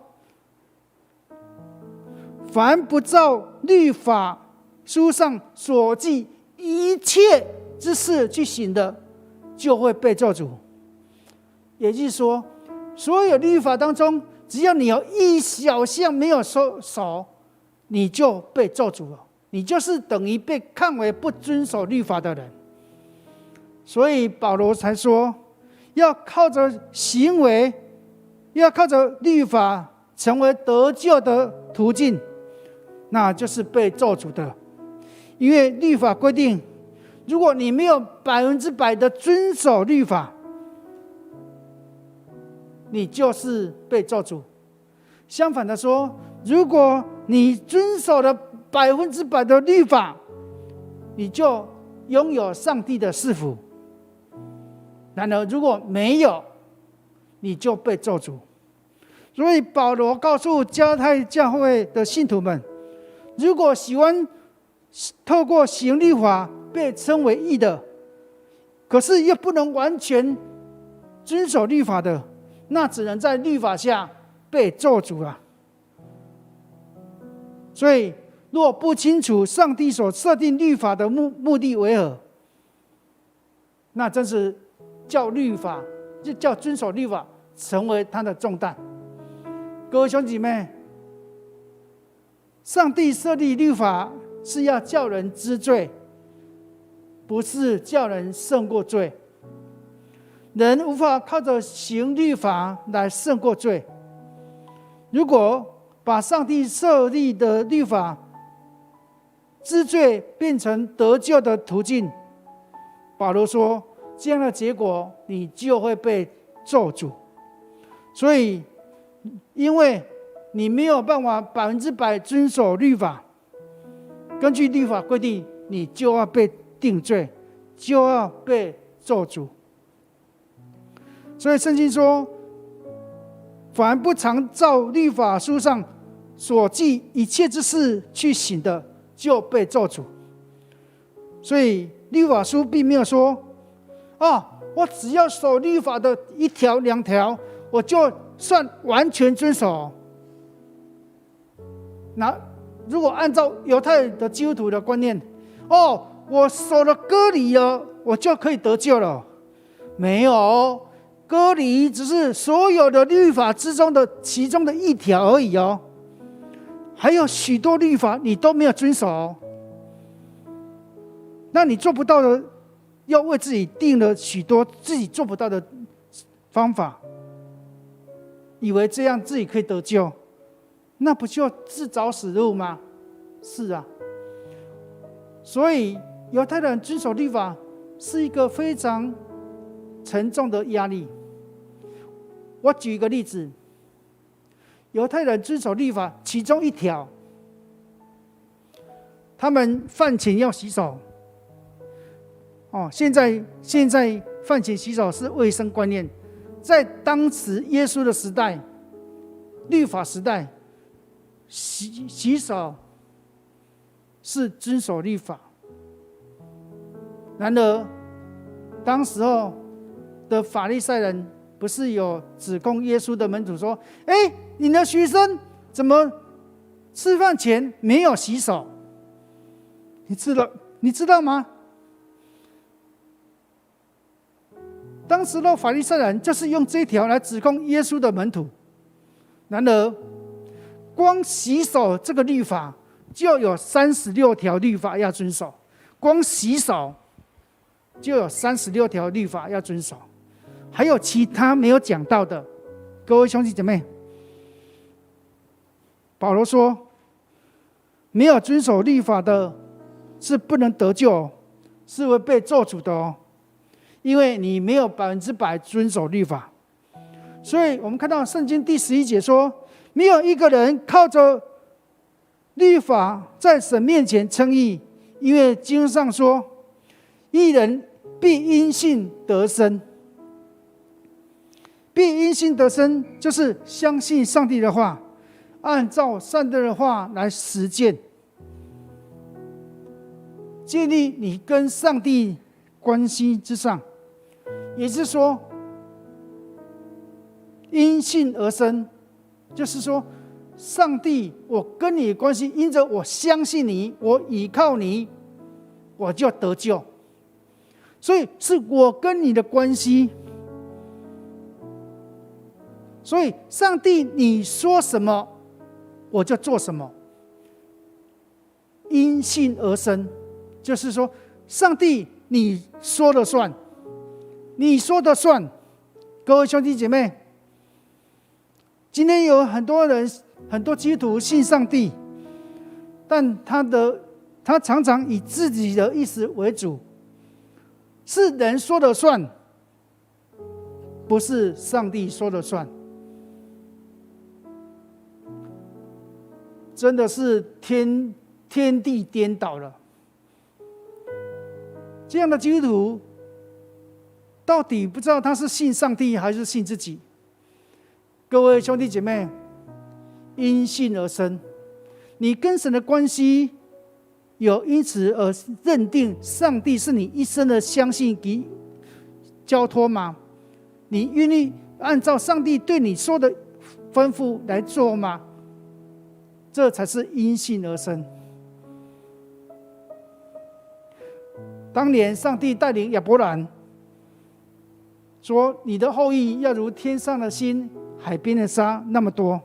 凡不照律法书上所记一切之事去行的，就会被咒诅。也就是说，所有律法当中，只要你有一小项没有守，你就被咒诅了，你就是等于被看为不遵守律法的人。所以保罗才说，要靠着行为，要靠着律法成为得救的途径，那就是被咒诅的。因为律法规定，如果你没有100%的遵守律法，你就是被咒诅。相反的说，如果你遵守了100%的律法，你就拥有上帝的赐福。然而如果没有，你就被咒诅。所以保罗告诉加太教会的信徒们，如果喜欢透过行律法被称为义的，可是又不能完全遵守律法的，那只能在律法下被咒诅了。所以若不清楚上帝所设定律法的目的为何，那真是叫遵守律法成为他的重担。各位兄弟妹，上帝设立律法是要叫人知罪，不是叫人胜过罪。人无法靠着行律法来胜过罪。如果把上帝设立的律法知罪变成得救的途径，保罗说，这样的结果你就会被咒诅。所以因为你没有办法100%遵守律法，根据律法规定，你就要被定罪，就要被咒诅。所以圣经说，凡不常照律法书上所记一切之事去行的，就被咒诅。所以律法书并没有说，我只要守律法的1条2条，我就算完全遵守。那如果按照犹太的基督徒的观念，我守了割礼了，我就可以得救了。没有，割礼只是所有的律法之中的其中的1条而已哦，还有许多律法你都没有遵守哦。那你做不到的，要为自己定了许多自己做不到的方法，以为这样自己可以得救，那不就自找死路吗？是啊。所以犹太人遵守律法是一个非常沉重的压力。我举一个例子，犹太人遵守律法其中一条，他们饭前要洗手。现在饭前洗手是卫生观念，在当时耶稣的时代，律法时代，洗手是遵守律法。然而，当时候的法利赛人不是有指控耶稣的门徒说：“你的学生怎么吃饭前没有洗手？”你知道吗？当时的法利赛人就是用这一条来指控耶稣的门徒。然而，光洗手这个律法就有36条律法要遵守，光洗手就有36条律法要遵守，还有其他没有讲到的。各位兄弟姐妹，保罗说，没有遵守律法的是不能得救，是会被咒诅的哦。因为你没有100%遵守律法。所以我们看到圣经第11节说，没有一个人靠着律法在神面前称义，因为经上说，义人必因信得生。必因信得生，就是相信上帝的话，按照上帝的话来实践，建立你跟上帝关系之上。也就是说，因信而生，就是说，上帝，我跟你的关系，因着我相信你，我倚靠你，我就得救。所以是我跟你的关系。所以上帝你说什么，我就做什么。因信而生，就是说，上帝你说了算，你说的算。各位兄弟姐妹，今天有很多人，很多基督徒信上帝，但他常常以自己的意思为主，是人说了算，不是上帝说了算。真的是天地颠倒了。这样的基督徒到底不知道他是信上帝还是信自己。各位兄弟姐妹，因信而生，你跟神的关系有因此而认定上帝是你一生的相信及交托吗？你愿意按照上帝对你说的吩咐来做吗？这才是因信而生。当年上帝带领亚伯兰说，你的后裔要如天上的星，海边的沙那么多。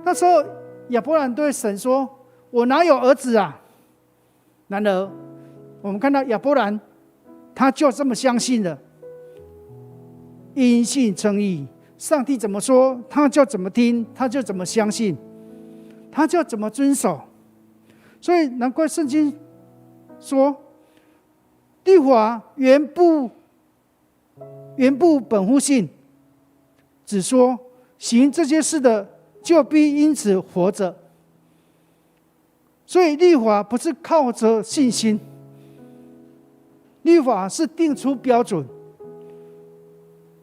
那时候亚伯兰对神说，我哪有儿子啊？然而我们看到亚伯兰他就这么相信了，因信称义，上帝怎么说他就怎么听，他就怎么相信，他就怎么遵守。所以难怪圣经说，律法原不本乎信，只说行这些事的就必因此活着。所以律法不是靠着信心，律法是定出标准，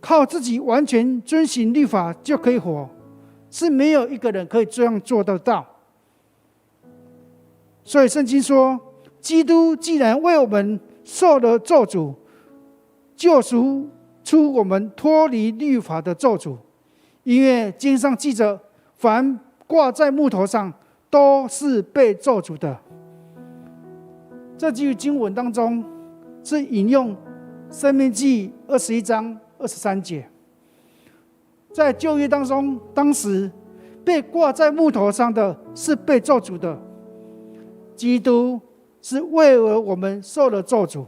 靠自己完全遵行律法就可以活，是没有一个人可以这样做得到。所以圣经说，基督既然为我们受了咒诅，救赎出我们脱离律法的咒诅，因为经上记着，凡挂在木头上都是被咒诅的。这句经文当中是引用申命记21章23节。在旧约当中，当时被挂在木头上的是被咒诅的，基督是为了我们受了咒诅。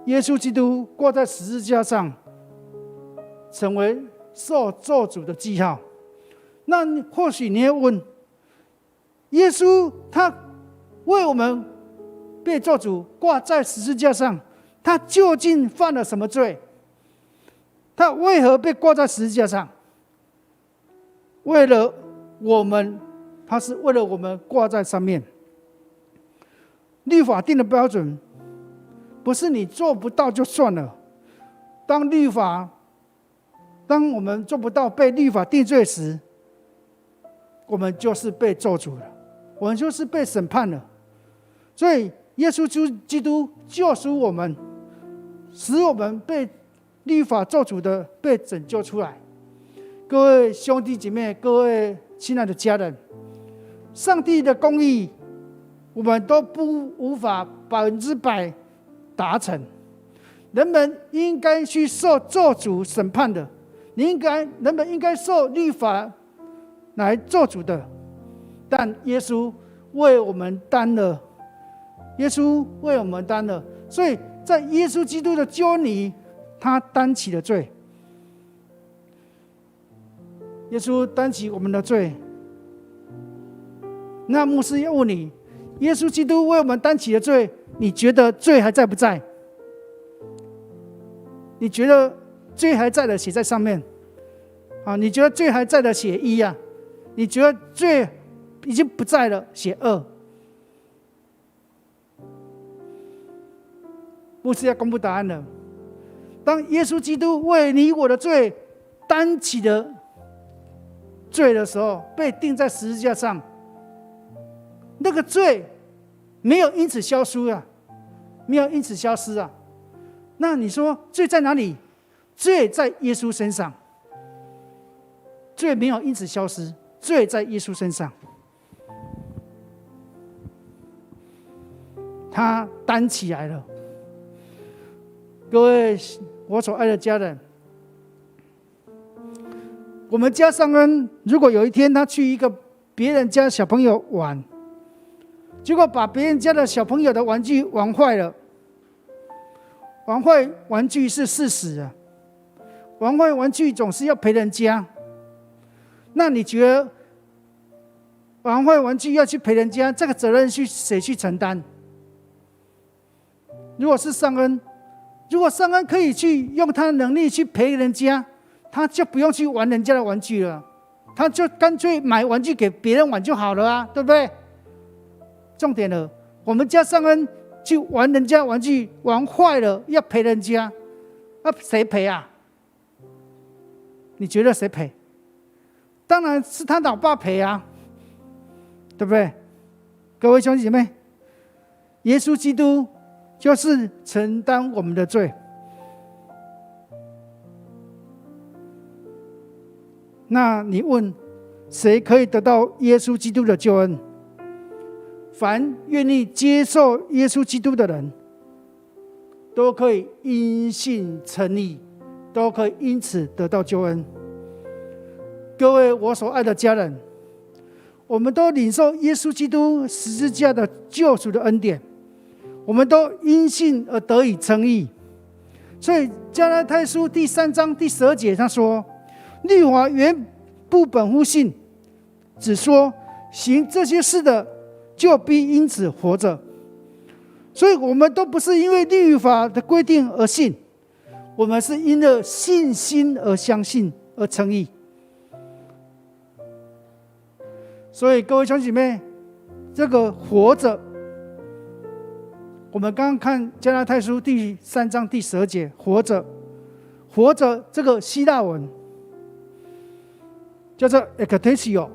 耶稣基督挂在十字架上，成为受咒诅的记号。那或许你会问，耶稣他为我们被咒诅挂在十字架上，他究竟犯了什么罪？他为何被挂在十字架上？为了我们，他是为了我们挂在上面。律法定的标准，不是你做不到就算了。当我们做不到被律法定罪时，我们就是被咒诅了，我们就是被审判了。所以耶稣基督救赎我们，使我们被律法咒诅的被拯救出来。各位兄弟姐妹，各位亲爱的家人，上帝的公义我们都无法100%达成。人们应该去受咒诅审判的，人们应该受律法来咒诅的，但耶稣为我们担了，所以在耶稣基督的救恩里，他担起了罪。耶稣担起我们的罪。那牧师要问你，耶稣基督为我们担起的罪，你觉得罪还在不在？你觉得罪还在的写在上面你觉得罪还在的写1你觉得罪已经不在了写2。牧师要公布答案了。当耶稣基督为你我的罪担起的罪的时候，被钉在十字架上，那个罪没有因此消失那你说罪在哪里？罪在耶稣身上，罪没有因此消失，罪在耶稣身上，他担起来了。各位我所爱的家人，我们家上恩如果有一天他去一个别人家小朋友玩，结果把别人家的小朋友的玩具玩坏了，玩坏玩具是事实玩坏玩具总是要赔人家。那你觉得玩坏玩具要去赔人家，这个责任谁去承担？如果是上恩可以去用他的能力去赔人家，他就不用去玩人家的玩具了，他就干脆买玩具给别人玩就好了对不对？重点了，我们家上恩去玩人家玩具，玩坏了要赔人家，谁赔你觉得谁赔？当然是他老爸赔对不对？各位兄弟姐妹，耶稣基督就是承担我们的罪。那你问谁可以得到耶稣基督的救恩？凡愿意接受耶稣基督的人，都可以因信称义，都可以因此得到救恩。各位我所爱的家人，我们都领受耶稣基督十字架的救赎的恩典，我们都因信而得以称义。所以加拉太书第3章第12节他说，律法原不本乎信，只说行这些事的就必因此活着。所以我们都不是因为律法的规定而信，我们是因着信心而相信而称义。所以各位兄弟姐妹，这个活着，我们刚刚看加拉太书第3章第12节，活着这个希腊文叫做 ekthesio，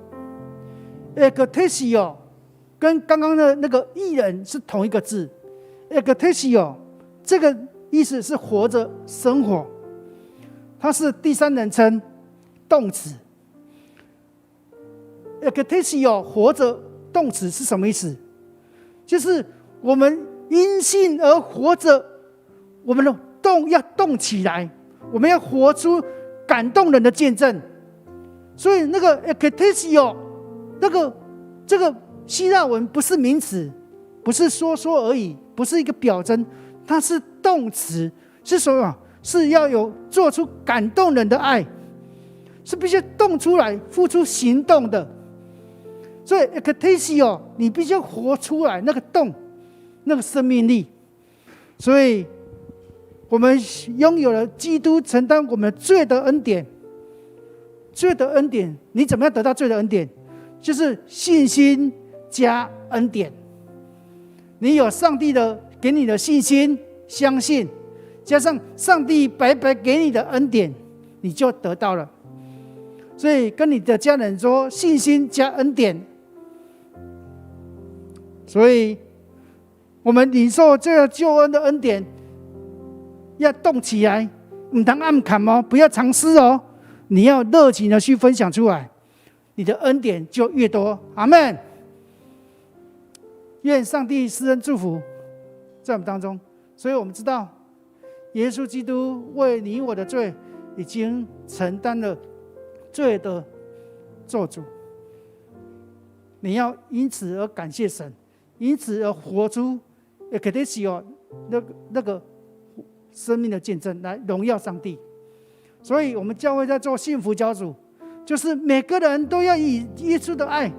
跟刚刚的那个义人是同一个字。ekthesio 这个意思是活着生活，它是第三人称动词。ekthesio 活着动词是什么意思？就是我们因信而活着，我们的要动起来，我们要活出感动人的见证。所以那个 ekthesio 这个希腊文不是名词，不是说而已，不是一个表征，它是动词，是什么？是要有做出感动人的爱，是必须动出来付出行动的。所以 ekthesio 你必须要活出来那个动，那个生命力。所以我们拥有了基督承担我们罪的恩典，罪的恩典，你怎么样得到罪的恩典？就是信心加恩典。你有上帝的给你的信心，相信，加上上帝白白给你的恩典，你就得到了。所以跟你的家人说，信心加恩典。所以我们领受这个救恩的恩典，要动起来，不能暗砍哦，不要藏私哦，你要热情的去分享出来，你的恩典就越多。阿们。愿上帝施恩祝福在我们当中。所以我们知道，耶稣基督为你我的罪已经承担了罪的咒诅，你要因此而感谢神，因此而活出也肯定是有那个生命的见证来荣耀上帝。所以我们教会在做幸福小组，就是每个人都要以耶稣的爱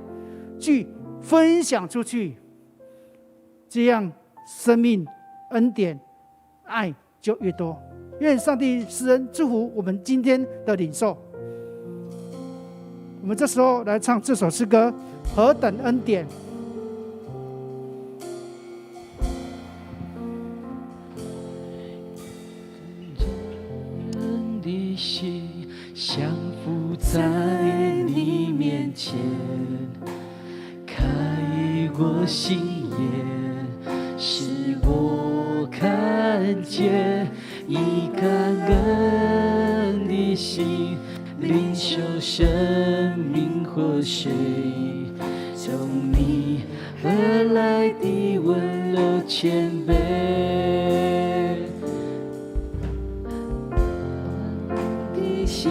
去分享出去，这样生命恩典爱就越多。愿上帝施恩祝福我们今天的领受。我们这时候来唱这首诗歌，何等恩典。人的心降服在你面前，开我心眼，使我看见一个人的心，领受生命活水，从你而来的温柔谦卑，的心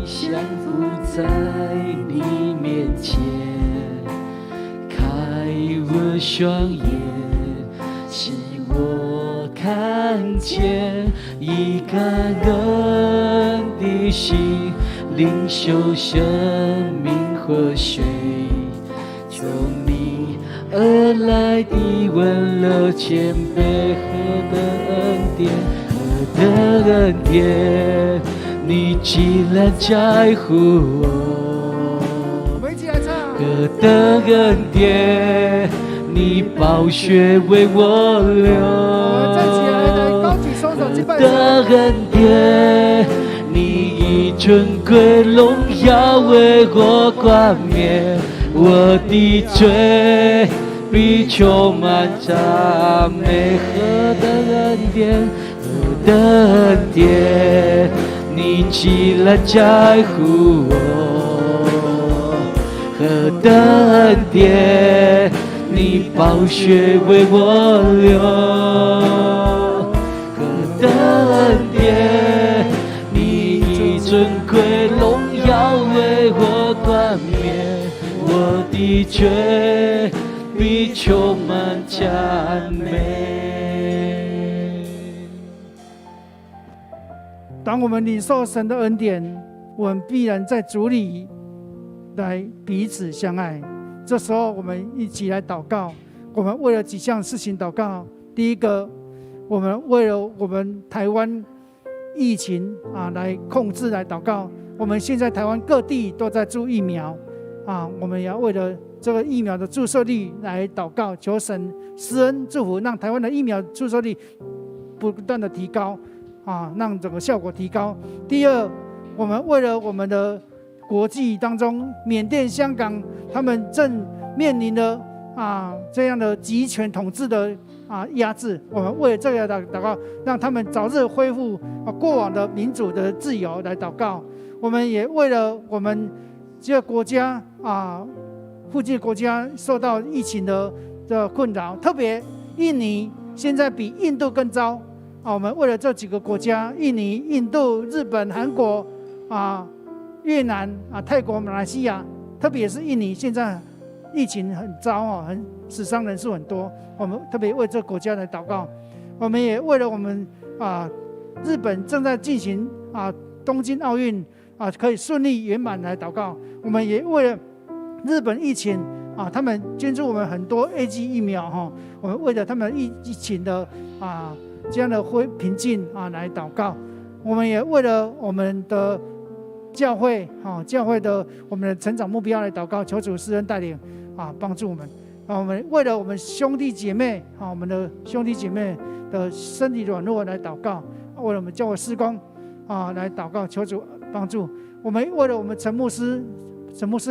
降服在你面前，开我双眼，使我看见一个人的心，领受生命活水，从你而来的温柔谦卑，何等恩典，何等恩典，你既然在乎我，何等恩典，你宝血为我流，何等恩典，你以尊贵荣耀为我冠冕，我的罪必充满赞美，何等恩典，何等恩典，你既然在乎我，何等恩典，你宝血为我流，何等恩典，你以尊贵荣耀为我冠冕，我的罪必充满赞美。当我们领受神的恩典，我们必然在主里来彼此相爱。这时候我们一起来祷告，我们为了几项事情祷告。第一个，我们为了我们台湾疫情来控制来祷告。我们现在台湾各地都在注疫苗我们也要为了这个疫苗的注射率来祷告，求神施恩祝福，让台湾的疫苗注射率不断的提高让整个效果提高。第二，我们为了我们的国际当中，缅甸、香港，他们正面临的这样的集权统治的压制，我们为了这个祷告，让他们早日恢复过往的民主的自由来祷告。我们也为了我们这个国家附近国家受到疫情的困扰，特别印尼现在比印度更糟我们为了这几个国家，印尼、印度、日本、韩国越南泰国、马来西亚，特别是印尼，现在疫情很糟死伤人数很多。我们特别为这个国家来祷告。我们也为了我们日本正在进行东京奥运可以顺利圆满来祷告。我们也为了日本疫情他们捐助我们很多 AZ 疫苗我们为了他们疫情的这样的平静来祷告。我们也为了我们的教会教会的我们的成长目标来祷告，求主施恩带领帮助我们。我们为了我们兄弟姐妹我们的兄弟姐妹的身体软弱来祷告，为了我们教会事工来祷告，求主帮助我们。为了我们陈牧师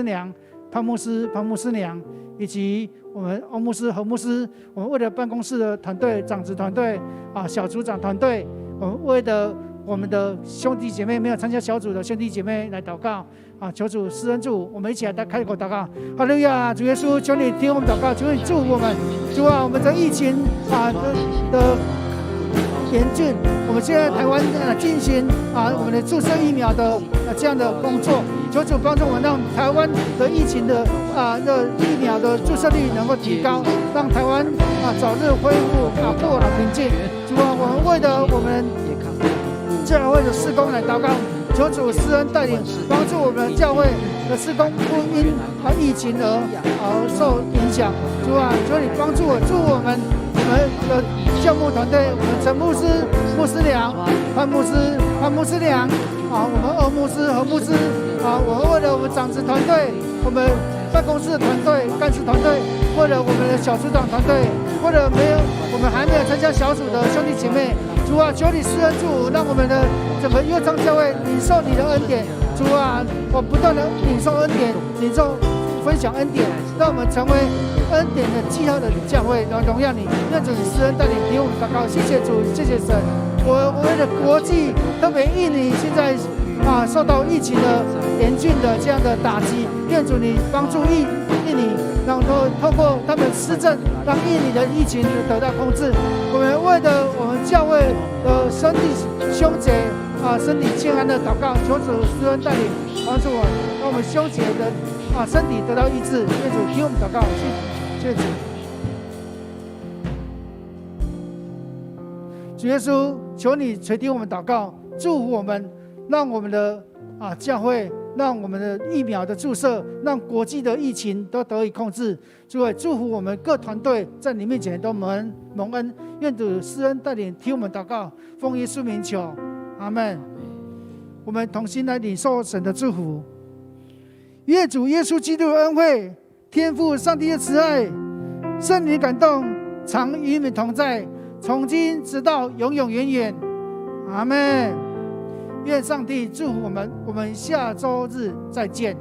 娘、潘牧师娘，以及我们欧牧师、何牧师，我们为了办公室的团队、长子团队小组长团队，我们为了我们的兄弟姐妹没有参加小组的兄弟姐妹来祷告求主施恩助我们，一起来开口祷告。哈利路亚！主耶稣，求你听我们祷告，求你祝福我们。主啊，我们这疫情的严峻，我们现在台湾进行我们的注射疫苗的这样的工作，求主帮助我们，让台湾的疫情的疫苗的注射率能够提高，让台湾早日恢复过往平静。主啊，我们为了我们教会的事工来祷告，求主施恩带领，帮助我们教会的事工不因疫情而受影响。主啊，求你帮助我们的教牧团队，我们陈牧师、牧师娘、潘牧师娘我们二牧师、何牧师我们为了我们长子团队，我们办公室的团队、干事团队，为了我们的小组长团队，为了我们还没有参加小组的兄弟姐妹，主啊，求你施恩助，让我们的整个乐章教会领受你的恩典。主啊，我不断的领受恩典，领受分享恩典，让我们成为恩典的记号的教会，荣耀你。愿主你施恩带领，给我们祷告。谢谢主，谢谢神。我为了国际，特别印尼现在受到疫情的严峻的这样的打击，愿主你帮助印尼，然后透过他们施政，让印尼的疫情得到控制。我们为了我们教会的身体兄姐身体健康的祷告，求主施恩带领，帮助我，让我们兄姐的身体得到医治。愿主听我们祷告，谢谢主。主耶稣，求你垂听我们祷告，祝福我们，让我们的教会，让我们的疫苗的注射，让国际的疫情都得以控制。主啊，祝福我们各团队在你面前都蒙恩。愿主施恩带领，听我们祷告，奉耶稣名求，阿们。我们同心来领受神的祝福。愿主耶稣基督的恩惠、天父上帝的慈爱、圣灵感动，常与你们同在，从今直到永永远远，阿们。愿上帝祝福我们，我们下周日再见。